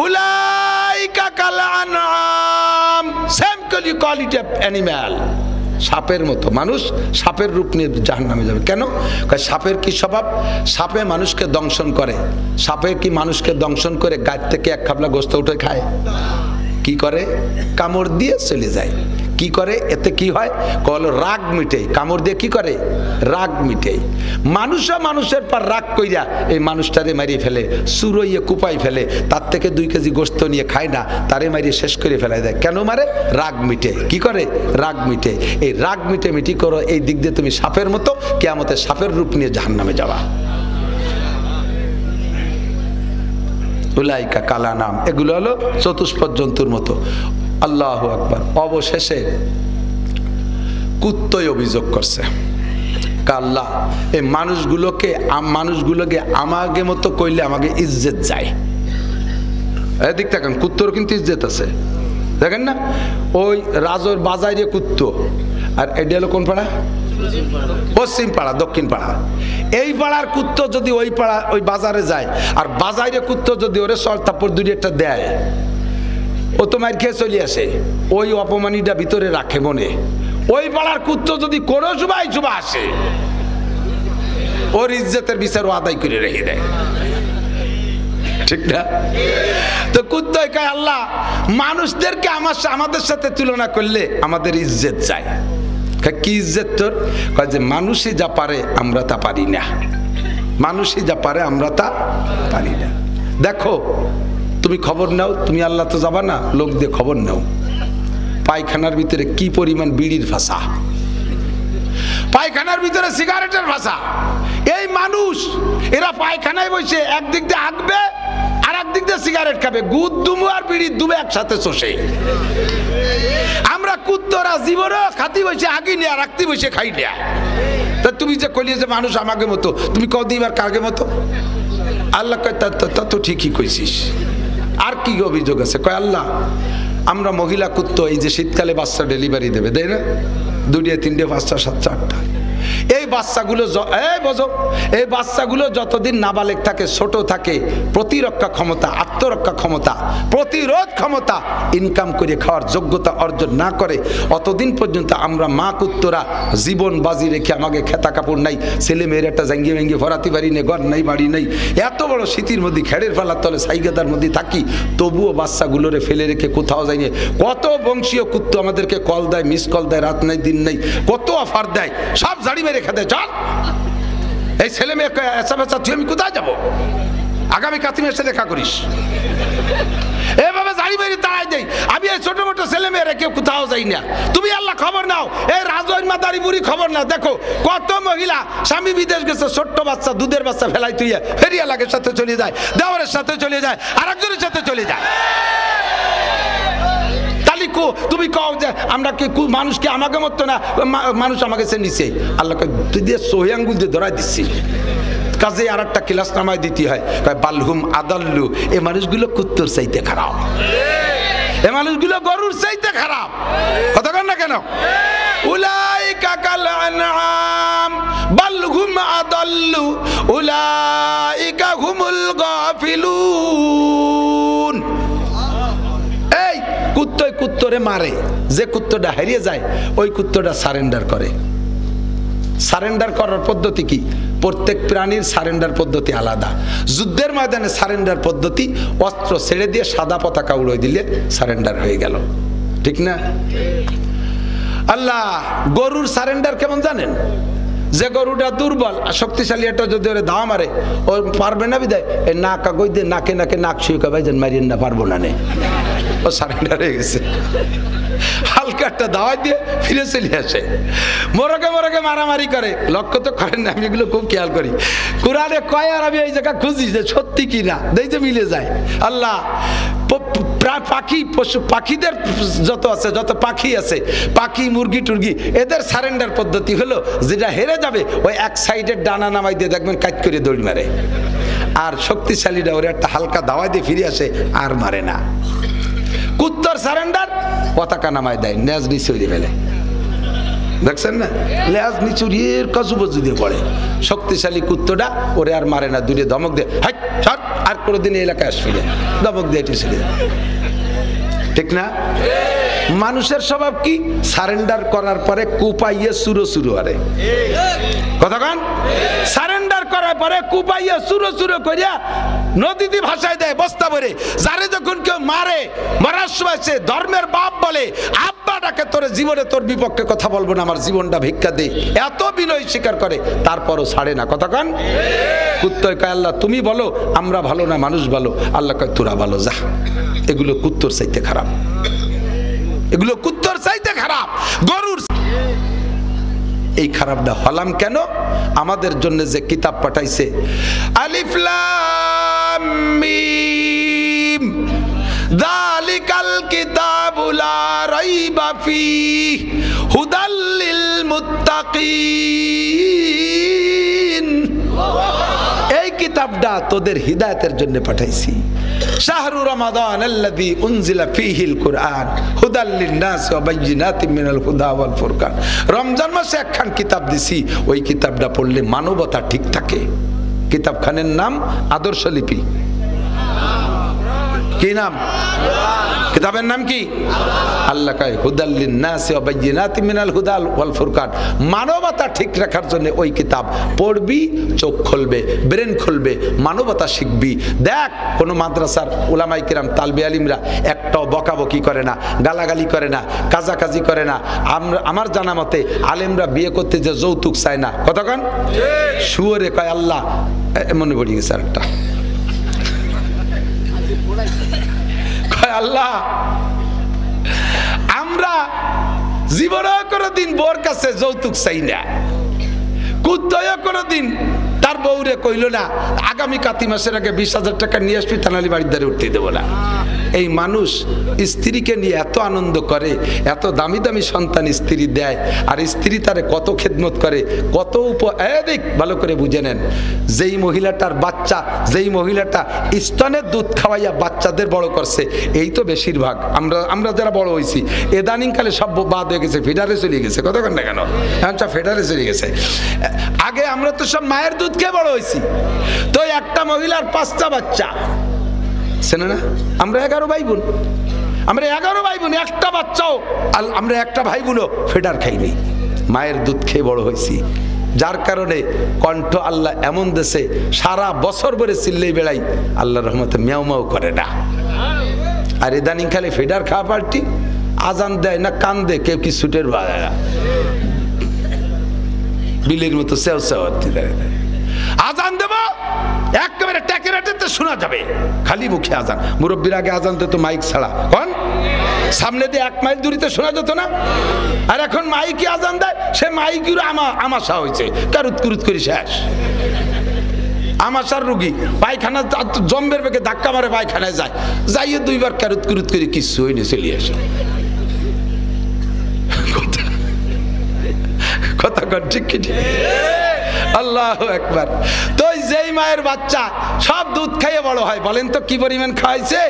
উলাইকা কাল আনআম, সেম কোয়ালিটি অফ অ্যানিমাল, সাপের মতো। মানুষ সাপের রূপ নিয়ে জাহান্নামে যাবে। কেন? সাপের কি স্বভাব? সাপে মানুষকে দংশন করে। সাপে কি মানুষকে দংশন করে গাছ থেকে এক খাবলা গোস্ত উঠে খায়? কি করে? কামড় দিয়ে চলে যায়। কি করে এতে কি হয় কল রাগ মিটে কামড় দিয়ে কি করে রাগ মিটে মানুষও মানুষের পর রাগ কইরা এই মানুষটারে মারিয়ে ফেলে সুরইয়ে কুপাই ফেলে তার থেকে 2 কেজি গোশত নিয়ে খায় না তারে মারিয়ে শেষ করে ফেলাই দেয় কেন মারে রাগ মিটে কি করে রাগ মিটে এই রাগ মিটে মিটি করো এই দিক দিয়ে তুমি সাপের মতো কিয়ামতে সাপের রূপ নিয়ে জাহান্নামে যাবা উলাইকা কালা নাম এগুলো হলো চতুষ্পদ জন্তুর মতো আল্লাহু আকবার অবশেষে কুত্তই অভিযোগ করছে আল্লাহ এই মানুষগুলোকে আমাকে মতো কইলে আমাকে ইজ্জত যায় এদিক দেখেন কুত্তর কিন্তু ইজ্জত আছে দেখেন না ওই রাজর বাজারে কুত্ত আর এটা হলো কোন পাড়া পশ্চিম পাড়া দক্ষিণ পাড়া এই পাড়ার কুত্ত যদি ওই পাড়া ওই বাজারে যায় আর বাজারে কুত্ত যদি ওরে সর তারপর 2-1টা দেয় ও তো মার খেয়ে চলে আসে ওই অপমানিটা ভিতরে রাখে মনে ওই পাড়ার কুত্ত যদি কোনো সময় আসে ওর ইজ্জতের বিচার ও আদায় করে রেখে দেয় ঠিক না তো কুত্তই কয় আল্লাহ মানুষদেরকে আমাদের সাথে তুলনা করলে আমাদের ইজ্জত যায় কি ইজ্জত তোর কয় যে মানুষই যা পারে আমরা তা পারি না মানুষই যা পারে আমরা তা পারি না দেখো তুমি খবর নাও তুমি আল্লাহ তো যাবা না লোক দিয়ে খবর নাও পায়খানার ভিতরে কি পরিমাণ বিড়ির ভাষা পায়খানার ভিতরে সিগারেটের ভাষা এই মানুষ এরা পায়খানায় বসে একদিক দিয়ে হাঁকবে আর একদিক দিয়ে সিগারেট খাবে গুদ দুমু আর বিড়ি দুবে একসাথে চষে আমরা কুত্তরা জীবনও খাতি বসে আগি নিয়ে রাখতে বসে খাই না তা তুমি যে কইলে যে মানুষ আমাকে মতো তুমি কদিন আর কাকে মতো আল্লাহ কয় তা তো ঠিকই কইছিস আর কি অভিযোগ আছে কয় আল্লাহ আমরা মহিলা কুত্ত এই যে শীতকালে বাচ্চা ডেলিভারি দেবে দেয় না 2, 3, 5, 6, 7, 8টা এই বাচ্চাগুলো যতদিন নাবালেগ থাকে ছোট থাকে প্রতিরক্ষা ক্ষমতা আত্মরক্ষা ক্ষমতা প্রতিরোধ ক্ষমতা ইনকাম করে খাওয়ার যোগ্যতা অর্জন না করে অতদিন পর্যন্ত আমরা মা কুত্তরা জীবন বাজি রেখে আমাকে খেতা কাপড় নাই ছেলে মেয়ের একটা জাঙ্গিয়ে ভেঙ্গিয়ে ভরাতে পারি নেই ঘর নাই বাড়ি নেই এত বড় শীতের মধ্যে খেড়ের ফেলার তলে সাইগাদার মধ্যে থাকি তবুও বাচ্চাগুলোরে ফেলে রেখে কোথাও যায়নি কত বংশীয় কুত্ত আমাদেরকে কল দেয় মিস কল দেয় রাত নাই দিন নেই কত অফার দেয় সব জাড়ি মেরে খেতে চল এই ছেলে মেয়ে এসা বেচা তুই আমি কোথায় যাবো আগামী কাতিমে এসে দেখা করিস এভাবে জাড়ি মেরে তাড়াই দেয় আমি এই ছোট মোটো ছেলে মেয়েরা কেউ কোথাও যাই না তুমি আল্লাহ খবর নাও এই রাজৈন মাদারি বুড়ি খবর নাও দেখো কত মহিলা স্বামী বিদেশ গেছে ছোট্ট বাচ্চা দুধের বাচ্চা ফেলাই তুই ফেরিয়া লাগের সাথে চলে যায় দেওয়ারের সাথে চলে যায় আর একজনের সাথে চলে যায় তুমি কও যে আমরা কি মানুষকে আমাকে মতো না মানুষ আমাকে সে নিছে আল্লাহ তুই দিয়ে সহি আঙ্গুল দিয়ে ধরাই দিচ্ছি কাজে আর একটা ক্লাস নামায় দিতে হয় বালহুম আদাল্লু এই মানুষগুলো কুত্তর চাইতে খারাপ এই মানুষগুলো গরুর চাইতে খারাপ কথা কন না কেন উলাইকা কাল আনআম বালহুম আদাল্লু উলাইকা হুমুল গাফিলুন এই কুত্তই কুত্তরে মারে যে কুত্তটা হারিয়ে যায় ওই কুত্তটা সারেন্ডার করে সারেন্ডার করার পদ্ধতি কি প্রত্যেক প্রাণীর সারেন্ডার পদ্ধতি আলাদা যুদ্ধের ময়দানে সারেন্ডার পদ্ধতি অস্ত্র ছেড়ে দিয়ে সাদা পতাকা উড়িয়ে দিলে সারেন্ডার হয়ে গেল ঠিক না আল্লাহ গরুর সারেন্ডার কেমন জানেন যে গরুটা দুর্বল আর শক্তিশালী একটা যদি ওরে ধাওয়া মারে ও পারবে না বিদায় এই নাক আগই দিয়ে নাকে নাকে নাক শুয়ে ভাইজান মারিয়েন না পারবো না নে ও সারেন্ডার হয়ে গেছে হালকা একটা দাওয়াত দিয়ে ফিরে চলে আসে মোরগে মোরগে মারামারি করে লক্ষ্য তো করেন না আমি এগুলো খুব খেয়াল করি কোরআনে কয় আর আমি এই জায়গা খুঁজি যে সত্যি কি না দেখতে মিলে যায় আল্লাহ পাখি পশু পাখিদের যত আছে যত পাখি আছে পাখি মুরগি টুরগি এদের সারেন্ডার পদ্ধতি হলো যেটা হেরে যাবে ওই এক সাইডের ডানা নামাই দিয়ে দেখবেন কাজ করে দৌড় মারে আর শক্তিশালীরা ওরা একটা হালকা দাওয়াই দিয়ে ফিরে আসে আর মারে না কুত্তর সারেন্ডার পতাকা নামায় দেয় নেজ নিচে ফেলে দেখছেন না লেজ নিচুরির কচুবচু দিয়ে পড়ে শক্তিশালী কুত্তটা ওরে আর মারে না দূরে ধমক দিয়ে হাই ছাড় আর কোনোদিন এলাকায় আসবি না ধমক দিয়ে এটি ছেড়ে ঠিক না মানুষের স্বভাব কি? সারেন্ডার করার পরে কুপাইয়ে সুরো সুরো আরে কতক্ষণ সারেন্ডার করার পরে কুপাইয়ে সুরো সুরো করিয়া নদীতে ভাষায় দেয় বস্তা ভরে। যারে যখন কেউ মারে, মারার সময় সে ধর্মের বাপ বলে, আব্বা ডাকে, তোর জীবনে তোর বিপক্ষে কথা বলবো না, আমার জীবনটা ভিক্ষা দে, এত বিনয় স্বীকার করে, তারপরও ছাড়ে না। কতক্ষণ কুত্তয় কয় আল্লাহ তুমি বলো আমরা ভালো না মানুষ ভালো, আল্লাহ কয় তোরা ভালো যা। এগুলো কুত্তর চাইতে খারাপ, এগুলো কুত্তর চাইতে খারাপ, গরুর। এই খারাপটা হলাম কেন? আমাদের জন্য যে কিতাব পাঠাইছে, আলিফ লাম মিম যালিকাল কিতাবু লা রাইবা ফীহি হুদাল লিল মুত্তাকিন। এই কিতাবটা তোদের হিদায়াতের জন্য পাঠাইছি। শাহরু রমাদান আল্লাযী উনজিলা ফীহিল কুরআন হুদাল লিন-নাস ওয়া বায়্যিনাতিন মিনাল হুদা ওয়াল ফুরকান। রমজান মাসে একখান কিতাব দিছি, ওই কিতাবটা পড়লে মানবতা ঠিক থাকে। কিতাবখানের নাম আদর্শ লিপি। কি নাম? কিতাবের নাম কি? আল্লাহ কয় হুদাল লিন-নাস ওয়া বায়্যিনাতিন মিনাল হুদা ওয়াল ফুরকান। মানবতা ঠিক রাখার জন্য ওই কিতাব পড়বি, চোখ খুলবে, ব্রেন খুলবে, মানবতা শিখবি। দেখ কোন মাদ্রাসার উলামায়ে কিরাম তালবে আলিমরা একটাও বকাবকি করে না, গালাগালি করে না, কাজাকাজি করে না। আমার জানা মতে আলেমরা বিয়ে করতে যে যৌতুক চায় না। কতক্ষণ শুয়োরে কয় আল্লাহ, মনে পড়ে গেছে আরেকটা, আল্লাহ আমরা জীবনে কোনদিন বোর কাছে যৌতুক চাই না। কুত্তয় কোনদিন তার বউরে কইল না আগামী কাতি মাসের আগে 20,000 টাকা নিয়ে আসবি, থানালি বাড়ির দ্বারে উঠতে দেবো না। এই মানুষ স্ত্রীকে নিয়ে এত আনন্দ করে, এত দামি দামি সন্তান স্ত্রী দেয়, আর স্ত্রী তারে কত খেদমত করে, কত দেখ ভালো করে বুঝে নেন। যেই মহিলাটার বাচ্চা, যেই মহিলাটা স্তনের দুধ খাওয়াইয়া বাচ্চাদের বড় করছে, এই তো বেশিরভাগ আমরা যারা বড় হয়েছি, এদানিংকালে সব বাদ হয়ে গেছে, ফেডারে চলে গেছে। কতক্ষণ না কেন আচ্ছা ফেডারে চলে গেছে। আগে আমরা তো সব মায়ের দুধ খেয়ে বড় হয়েছি। তো একটা মহিলার 5টা বাচ্চা, শোনে না, আমরা 11 ভাই বোন, আমরা 11 ভাই বোন, একটা বাচ্চাও আমরা একটা ভাই বোনও ফেডার খাইনি, মায়ের দুধ খেয়ে বড় হয়েছি। যার কারণে কণ্ঠ আল্লাহ এমন দেশে সারা বছর ভরে চিল্লেই বেড়াই, আল্লাহর রহমতে ম্যাও ম্যাও করে না। আর ইদানিং খালি ফেডার খাওয়া পাল্টি, আজান দেয় না কান্দে, কেউ কি সুটের বাজায় না, বিলের মতো সেও সেও আজান দেব একেবারে ট্যাকেরাটেতে শোনা যাবে, খালি মুখে আজান। মুরব্বীর আগে আজান দিত মাইক ছাড়া, কোন সামনে দিয়ে 1 মাইল দূরিতে শোনা যেত না। আর এখন মাইকে আজান দেয়, সে মাইকের আমাশা হয়েছে, কারুত কুরুত করে শেষ। আমাশার রুগী পায়খানা জম্বের বেগে ধাক্কা মারে পায়খানায় যায়, যাইয়ে 2 বার কারুত কুরুত করে কিছু হয়নি, চলে আসে। কথা কন ঠিক কি? আল্লাহু আকবার। তো যেই মায়ের বাচ্চা সব দুধ খাইয়ে বড় হয়, বলেন তো কি পরিমাণ খাইছে?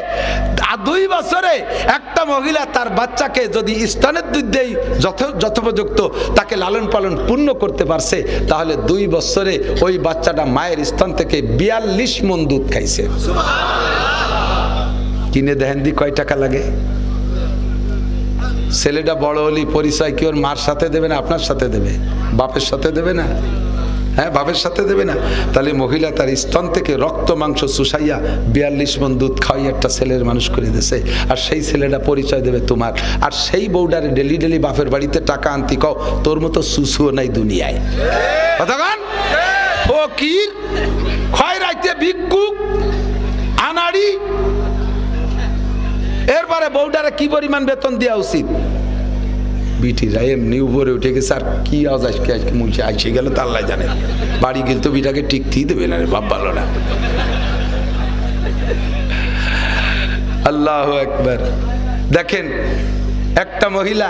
2 বছরে একটা মহিলা তার বাচ্চাকে যদি স্তনের দুধ দেই যথোপযুক্ত, তাকে লালন পালন পূর্ণ করতে পারছে, তাহলে 2 বছরে ওই বাচ্চাটা মায়ের স্তন থেকে 42 মণ দুধ খাইছে। কিনে দেখেন দি কয় টাকা লাগে? ছেলেটা বড় হলি পরিচয় কি ওর মার সাথে দেবে না আপনার সাথে দেবে? বাপের সাথে দেবে না? হ্যাঁ, বাপের সাথে দেবে না। তাহলে মহিলা তার স্তন থেকে রক্ত মাংস চুষাইয়া 42 মণ দুধ খাওয়াই একটা ছেলের মানুষ করে দিয়েছে। আর সেই ছেলেটা পরিচয় দেবে তোমার। আর সেই বউডারে ডেলি ডেলি বাপের বাড়িতে টাকা আনতি কও, তোর মতো সুসুও নাই দুনিয়ায়। কতক্ষণ ফকির, খয়রাইতে ভিক্ষুক, আনাড়ি, এরপরে বউডারে কি পরিমাণ বেতন দেওয়া উচিত? বিটিরা এমনি উপরে উঠে গেছে, আর কি আওয়াজ আজকে মুলছে আইসে গেল তা আল্লাহ জানে। বাড়ি গেলে তো বিটাকে টিকতেই দেবে না রে বাপ, ভালো না। আল্লাহু আকবার। দেখেন একটা মহিলা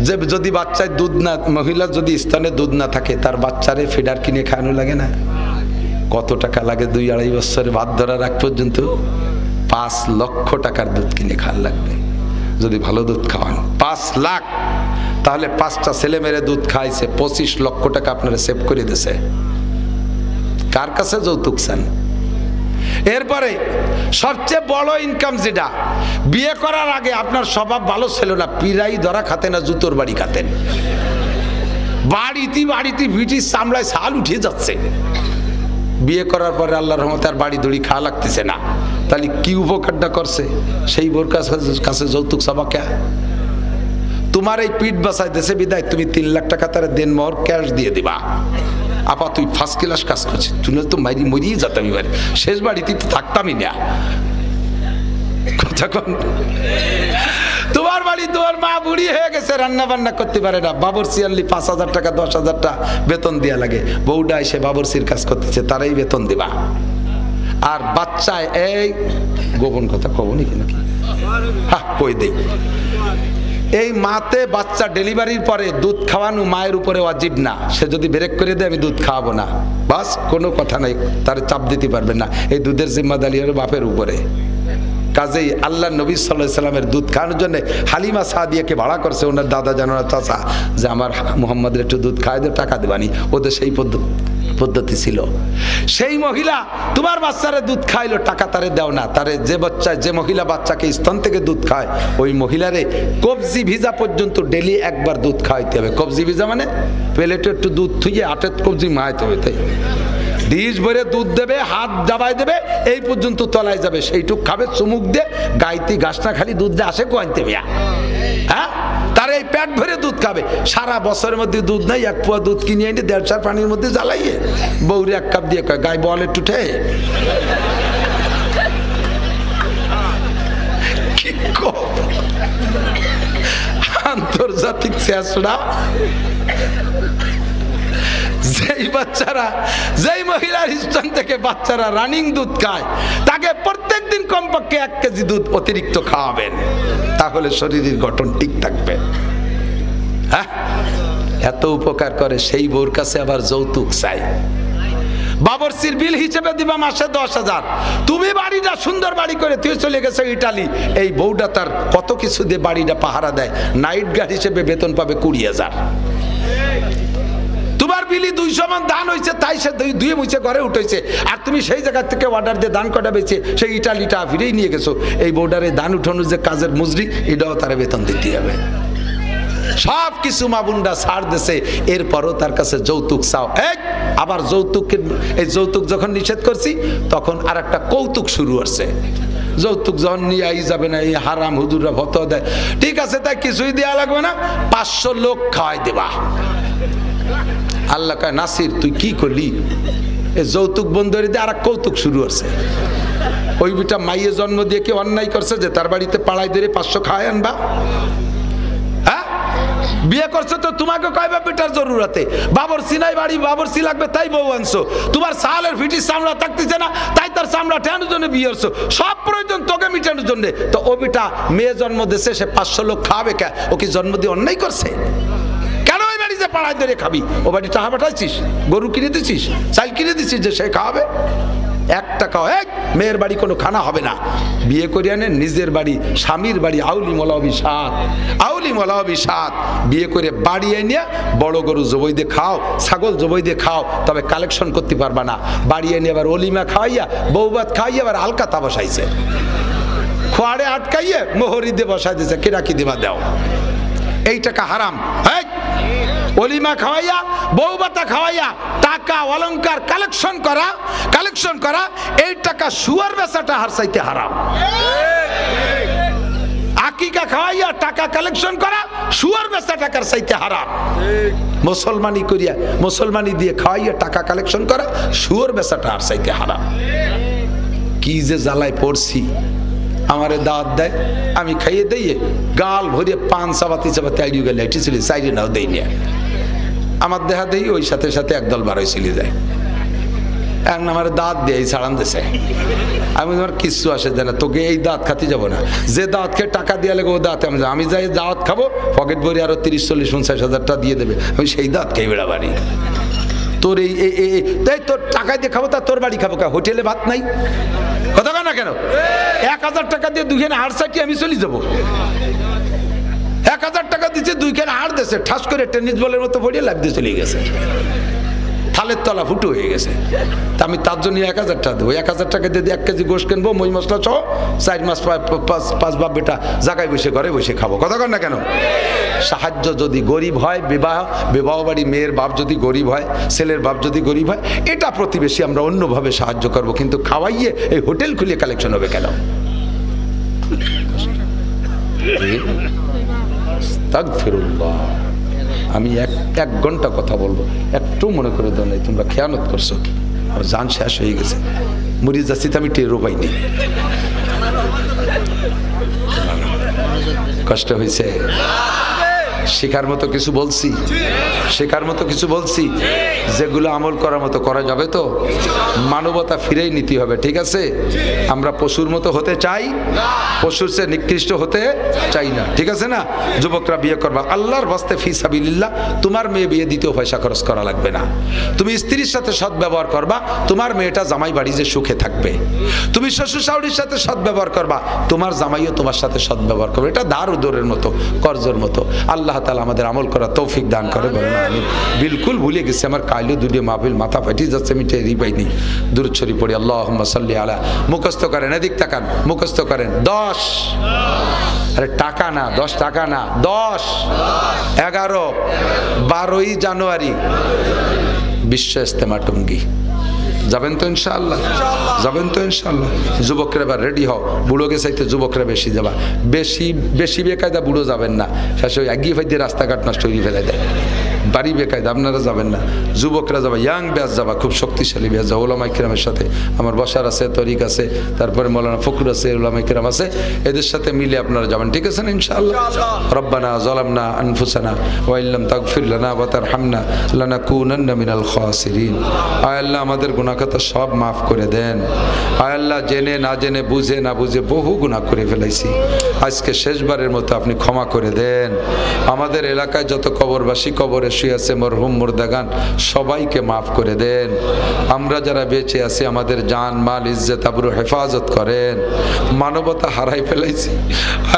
যে যদি বাচ্চায় দুধ না, মহিলা যদি স্তনে দুধ না থাকে, তার বাচ্চারে ফিডার কিনে খাওয়ানো লাগে না? কত টাকা লাগে? 2-2.5 বছরে ভাত ধরার আগ পর্যন্ত 5 লক্ষ টাকার দুধ কিনে খাওয়ার লাগবে। যদি ভালো দুধ খাওয়ান 5 লাখ, তাহলে 5টা ছেলে মেরে দুধ খাইছে, 25 লক্ষ টাকা আপনারা সেভ করে দিয়েছে। কার কাছে যৌতুক চান? এরপরে সবচেয়ে বড় ইনকাম যেটা, বিয়ে করার আগে আপনার স্বভাব ভালো ছিল না, পিরাই ধরা খাতেন না, জুতোর বাড়ি খাতেন। বাড়িতে বাড়িতে ব্রিটিশ চামড়ায় ছাল উঠে যাচ্ছে। বিয়ে করার পরে আল্লাহর রহমতে আর বাড়ি দড়ি খাওয়া লাগতেছে না। তাহলে কি উপকারটা করছে? সেই বোর কাছে যৌতুক চাবা কে? তোমার এই পিঠ বাঁচাই দেশে বিদায় তুমি 3 লাখ টাকা তার দেন মোহর ক্যাশ দিয়ে দিবা। আপা তুই ফার্স্ট ক্লাস কাজ করছিস, তুই তো মারি মরিয়ে যেতাম এবারে, শেষ বাড়িতে তো থাকতামই না। কথা কন, তোমার বাড়ি তোমার মা বুড়ি হয়ে গেছে, রান্না বান্না করতে পারে না, বাবরচি আনলি 5,000 টাকা 10,000 টাকা বেতন দেওয়া লাগে। বউটা এসে বাবরচির কাজ করতেছে, তারাই বেতন দিবা। আর বাচ্চায় এই গোপন কথা কব নাকি নাকি হ্যাঁ কই দেই, এই মাতে বাচ্চা ডেলিভারির পরে দুধ খাওয়ানো মায়ের উপরে ওয়াজিব না। সে যদি ব্রেক করে দেয় আমি দুধ খাওয়াবো না, বাস কোনো কথা নাই, তার চাপ দিতে পারবেন না। এই দুধের জিম্মাদারি হলো বাপের উপরে। কাজেই আল্লাহ নবী সাল্লাল্লাহু আলাইহি সাল্লামের দুধ খাওয়ানোর জন্য হালিমা সাদিয়াকে ভাড়া করছে ওনার দাদা জানার চাচা, যে আমার মুহাম্মাদের একটু দুধ খাওয়াই দিয়ে টাকা দেবানি। ওদের সেই পদ্ধতি ছিল। সেই মহিলা তোমার বাচ্চারে দুধ খাইলো, টাকা তারে দাও না। তারে যে মহিলা বাচ্চাকে স্তন থেকে দুধ খায়, ওই মহিলারে কবজি ভিজা পর্যন্ত ডেলি একবার দুধ খাওয়াইতে হবে। কবজি ভিজা মানে প্লেটে একটু দুধ থুয়ে 8 কবজি মাইতে হবে, তাই ডিশ ভরে দুধ দেবে, হাত দাবাই দেবে, এই পর্যন্ত তলায় যাবে, সেইটুক খাবে, চুমুক দিয়ে গাইতে ঘাস না খালি দুধ দিয়ে আসে কোয়াইতে বিয়া। হ্যাঁ, তার এই পেট ভরে দুধ খাবে। সারা বছরের মধ্যে দুধ নাই, 1 পোয়া দুধ কিনে এনে 1.5 পানির মধ্যে জ্বালাইয়ে বউরে 1 কাপ দিয়ে কয় গাই বল একটু ঠে। আন্তর্জাতিক চেষ্টা। যেই বাচ্চারা, যেই মহিলার স্তন থেকে বাচ্চারা রানিং দুধ খায়, তাকে প্রত্যেকদিন কমপক্ষে 1 কেজি দুধ অতিরিক্ত খাওয়াবেন, তাহলে শরীরের গঠন ঠিক থাকবে। হ্যাঁ, এত উপকার করে। সেই বউর কাছে আবার যৌতুক চাই। বাবরচির বিল হিসেবে দিবা মাসে 10,000। তুমি বাড়িটা সুন্দর বাড়ি করে তুই চলে গেছে ইটালি, এই বউটা তার কত কিছু দিয়ে বাড়িটা পাহারা দেয়, নাইট গার্ড হিসেবে বেতন পাবে 20,000। তোমার বিলি 200 মান দান হয়েছে, তাই সে দুয়ে মুছে ঘরে উঠেছে, আর তুমি সেই জায়গা থেকে অর্ডার দিয়ে দান কটা বেছে সেই ইটালিটা ফিরেই নিয়ে গেছো। এই বউডারে দান উঠানোর যে কাজের মজুরি, এটাও তারা বেতন দিতে হবে। সব কিছু মাবুন্ডা ছাড় দেশে, এরপরও তার কাছে যৌতুক চাও। আবার যৌতুকের, এই যৌতুক যখন নিষেধ করছি তখন আর একটা কৌতুক শুরু হচ্ছে। যৌতুক যখন নিয়ে আই যাবে না, এই হারাম হুজুররা ফতোয়া দেয়, ঠিক আছে তাই কিছুই দেওয়া লাগবে না, 500 লোক খাওয়াই দেবা। আল্লাহ কয় নাসির তুই কি করলি? এই যৌতুক বন্ধ করে দিয়ে আর এক কৌতুক শুরু হচ্ছে। ওই বিটা মাইয়ে জন্ম দিয়ে কি অন্যায় করছে যে তার বাড়িতে পাড়ায় ধরে 500 খাওয়াই আনবা? হ্যাঁ, বিয়ে করছো তো তোমাকে কয়বা বেটার জরুরতে, বাবরচি নাই বাড়ি, বাবরচি লাগবে তাই বউ আনছো। তোমার সালের ফিটির চামড়া থাকতেছে না, তাই তার চামড়া ঠেয়ানোর জন্য বিয়ে করছো। সব প্রয়োজন তোকে মিটানোর জন্য। তো ও বিটা মেয়ে জন্ম দিয়েছে, সে 500 লোক খাওয়াবে কে? ও কি জন্ম দিয়ে অন্যায় করছে? পাড়ায় ধরে খাবি? ও বাড়ি টাকা পাঠাইছিস, গরু কিনে দিছিস, চাল কিনে দিছিস যে সে খাওয়াবে? 1 টাকা মেয়ের বাড়ি কোনো খানা হবে না। বিয়ে করে আনে নিজের বাড়ি, স্বামীর বাড়ি, আউলি মৌলবী সাত, আউলি মৌলবী সাত। বিয়ে করে বাড়ি এনে বড় গরু জবই দিয়ে খাও, ছাগল জবই দিয়ে খাও, তবে কালেকশন করতে পারবা না। বাড়ি এনে আবার অলিমা খাওয়াইয়া, বৌবাত খাওয়াইয়া আবার আলকাতা বসাইছে, খোয়াড়ে আটকাইয়ে মোহরি দিয়ে বসাই দিয়েছে, কিরাকি দিবা দাও। এই টাকা হারাম। অলিমা খাওয়াইয়া, বউবাতা খাওয়াইয়া টাকা অলংকার কালেকশন করা, এই টাকা শুয়ার বেচাটা হার চাইতে হারাম। আকিকা খাওয়াইয়া টাকা কালেকশন করা, শুয়ার বেচা টাকার চাইতে হারাম। মুসলমানি করিয়া, মুসলমানি দিয়ে খাওয়াইয়া টাকা কালেকশন করা, শুয়ার বেচাটা হার চাইতে হারাম। কি যে জ্বালায় পড়ছি। আমারে দাওয়াত দেয়, আমি খাইয়ে দিয়ে গাল ভরিয়ে 5 চাবাতি আইডিও গেলে এটিছিলি চাইলে নাও দেই নিয়ে আমার দেহা দেই, ওই সাথে সাথে একদল বারোই চলে যায়। এখন আমার দাঁত দিয়ে এই ছাড়ান দেশে, আমি আমার কিচ্ছু আসে জানা, তোকে এই দাঁত খাতে যাবো না। যে দাঁত খেয়ে টাকা দিয়ে লেগে ও দাঁত আমি যাই দাঁত খাবো, পকেট ভরে আরো 30-40-50 হাজার টাকা দিয়ে দেবে, আমি সেই দাঁত খেয়ে বেড়া বাড়ি। তোর এই তোর টাকা দিয়ে খাবো, তা তোর বাড়ি খাবো, হোটেলে ভাত নাই, কথা না কেন? 1000 টাকা দিয়ে 2 খান হাড় চাটি আমি চলে যাবো। 1000 টাকা দিচ্ছে, 2 খান হাড় দিয়েছে, ঠাস করে টেনিস বলের মতো পড়িয়ে লাভ দিয়ে চলে গেছে। থালের তলা ফুটো হয়ে গেছে। তা আমি তার জন্য 1000 টাকা দেবো। 1000 টাকা দিয়ে 1 কেজি গোশ কিনবো, মই মশলা সহ 4 মাস 5 বাপ বেটা জায়গায় বসে ঘরে বসে খাবো। কথা কন না কেন? সাহায্য যদি গরিব হয়, বিবাহ বাড়ি মেয়ের বাপ যদি গরিব হয়, ছেলের বাপ যদি গরিব হয়, এটা প্রতিবেশী আমরা অন্যভাবে সাহায্য করব, কিন্তু খাওয়াইয়ে এই হোটেল খুলে কালেকশন হবে কেন? আস্তাগফিরুল্লাহ। আমি এক ঘন্টা কথা বলবো, একটু মনে করে দাও নাই তোমরা খেয়ানত করছো, আর জান শেষ হয়ে গেছে। মরি যাচ্ছি তো আমি টেরও পাইনি। কষ্ট হয়েছে? শেখার মতো কিছু বলছি, শেখার মতো কিছু বলছি, যেগুলো আমল করার মতো করা যাবে তো? মানবতা ফিরেই নিতে হবে, ঠিক আছে? আমরা পশুর মতো হতে চাই, পশুর চেয়ে নিকৃষ্ট হতে চাই না, ঠিক আছে না? যুবকরা বিয়ে করবা আল্লাহর বাস্তে ফি সাবিলিল্লাহ, তোমার মেয়ে বিয়ে দ্বিতীয় পয়সা খরচ করা লাগবে না। তুমি স্ত্রীর সাথে সৎ ব্যবহার করবা, তোমার মেয়েটা জামাই বাড়ি যে সুখে থাকবে। তুমি শ্বশুর শাশুড়ির সাথে সৎ ব্যবহার করবা, তোমার জামাইও তোমার সাথে সৎ ব্যবহার করবে। এটা দার উদরের মতো, কর্জর মতো। আল্লাহ তাআলা আমাদের আমল করা তৌফিক দান করে, বলেন আমিন। বিলকুল ভুলে গেছি, আমার কাইলে দুটো মাহফিল মাথা ফাটিয়ে যাচ্ছে, আমি টেরই পাইনি। দুরূদ শরীফ পড়ি, আল্লাহুম্মা সাল্লি আলা। মুখস্থ করেন, এদিক তাকান, মুখস্থ করেন। 10, আরে টাকা না, 10 টাকা না, 10, 11, 12ই জানুয়ারি বিশ্ব ইস্তেমা টঙ্গী। যাবেন তো ইনশাআল্লাহ? যাবেন তো ইনশাআল্লাহ? যুবকরা এবার রেডি হও, বুড়োকে চাইতে যুবকরা বেশি যাবা। বেশি বেকায়দা বুড়ো যাবেন না, শেষে ওই এগিয়ে ফাইতে রাস্তাঘাট নষ্ট হয়ে ফেলে দেয়। বাড়ি বেকায়দা আপনারা যাবেন না, যুবকরা যাবা, ইয়াং ব্যাচ যাবা, খুব শক্তিশালী ব্যাচ যাবা। ওলামায়ে কিরামের সাথে আমার বসার আছে, তরিক আছে, তারপরে মৌলানা ফখরুল আছে, ওলামায়ে কিরাম আছে, এদের সাথে মিলে আপনারা যাবেন, ঠিক আছে না ইনশাআল্লাহ? রব্বানা যালামনা আনফুসানা ওয়া ইল্লাম তাগফির লানা ওয়া তারহামনা লানাকুনান্না মিনাল খাসিরিন। আয় আল্লাহ, আমাদের গুনাহ খাতা সব মাফ করে দেন। আয় আল্লাহ, জেনে না জেনে, বুঝে না বুঝে বহু গুনাহ করে ফেলাইছি, আজকে শেষবারের মতো আপনি ক্ষমা করে দেন। আমাদের এলাকায় যত কবরবাসী কবরে শুয়ে আছে, মরহুম মুর্দাগান, সবাইকে মাফ করে দেন। আমরা যারা বেঁচে আছি, আমাদের জান মাল ইজ্জত আবরু হেফাজত করেন। মানবতা হারাই ফেলাইছি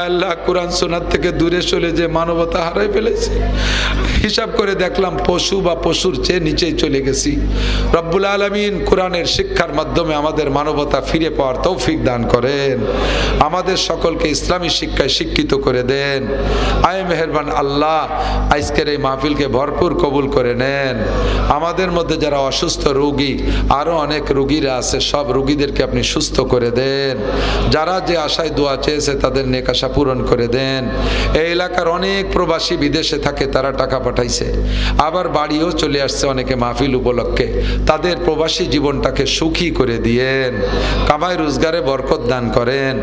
আল্লাহ, কোরআন সুন্নাত থেকে দূরে চলে যে মানবতা হারাই ফেলাইছি। হিসাব করে দেখলাম পশু বা পশুর চেয়ে নিচেই চলে গেছি। রব্বুল আলামিন কোরআনের শিক্ষার মাধ্যমে আমাদের মানবতা ফিরে পাওয়ার তৌফিক দান করেন। আমাদের সকলকে ইসলামী শিক্ষায় শিক্ষিত করে দেন। আয় মেহেরবান আল্লাহ, আজকের এই মাহফিলকে ভরপুর কবুল করে নেন। আমাদের মধ্যে যারা অসুস্থ রোগী, আরো অনেক রোগীরা আছে, সব রোগীদেরকে আপনি সুস্থ করে দেন। যারা যে আশায় দোয়া চেয়েছে তাদের নেক আশা পূরণ করে দেন। এই এলাকার অনেক প্রবাসী বিদেশে থাকে, তারা টাকা পাঠাইছে, আবার বাড়িও চলে আসছে অনেকে মাহফিল উপলক্ষে। তাদের প্রবাসী জীবনটাকে সুখী করে দিয়েন, কামাই রোজগারে বরকত দান করেন,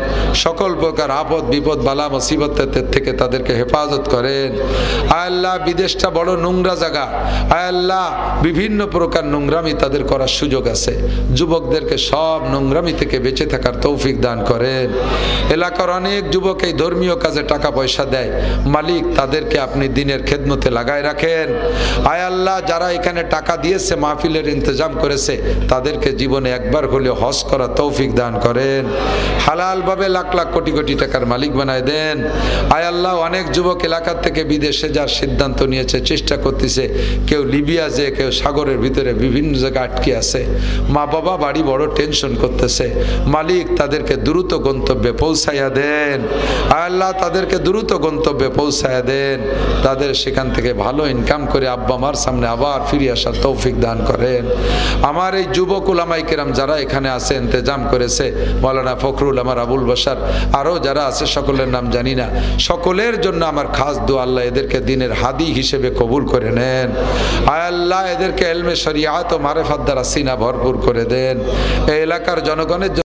সকল প্রকার আপদ বিপদ বালা মুসিবতের থেকে তাদেরকে হেফাজত করেন। আয় আল্লাহ, বিদেশটা বড় নোংরা জায়গা, আয় আল্লাহ, বিভিন্ন প্রকার নোংরামি তাদের করার সুযোগ আছে। যুবকদেরকে সব নোংরামি থেকে বেঁচে থাকার তৌফিক দান করেন। এলাকার অনেক যুবক এই ধর্মীয় কাজে টাকা পয়সা দেয়, মালিক তাদেরকে আপনি দিনের খেদমতে লাগায় রাখেন। আয় আল্লাহ, যারা এখানে টাকা দিয়েছে, মাহফিলের ইন্তজাম করেছে, তাদেরকে জীবনে একবার হলেও হজ করা তৌফিক দান করেন। হালাল ভাবে লাখ লাখ কোটি কোটি টাকার মালিক বানায় দেন। আয় আল্লাহ, অনেক যুবক এলাকার থেকে বিদেশে যাওয়ার সিদ্ধান্ত নিয়েছে, চেষ্টা করতেছে, কেউ লিবিয়া যে, কেউ সাগরের ভিতরে বিভিন্ন জায়গায় আটকে আছে। মা বাবা বাড়ি বড় টেনশন করতেছে, মালিক তাদেরকে দ্রুত গন্তব্যে পৌঁছাইয়া দেন। আয় আল্লাহ, তাদেরকে দ্রুত গন্তব্যে পৌঁছাইয়া দেন। তাদের সেখান থেকে ভালো ইনকাম করে আব্বা মার সামনে আবার ফিরে আসার তৌফিক দান করেন। আমার এই যুবক উলামায়ে কেরাম যারা এখানে আছে, ইন্তজাম করেছে, মাওলানা ফখরুল, আমার আবুল বাশার, আরও যারা আছে, সকলের নাম জানি না, সকলের জন্য আমার খাস দোয়া, আল্লাহ এদেরকে দিনের হাদি হিসেবে কবুল করে নেন। আয় আল্লাহ, এদেরকে ইলমে শরিয়াত ও মারিফাত দ্বারা সিনা ভরপুর করে দেন। এই এলাকার জনগণের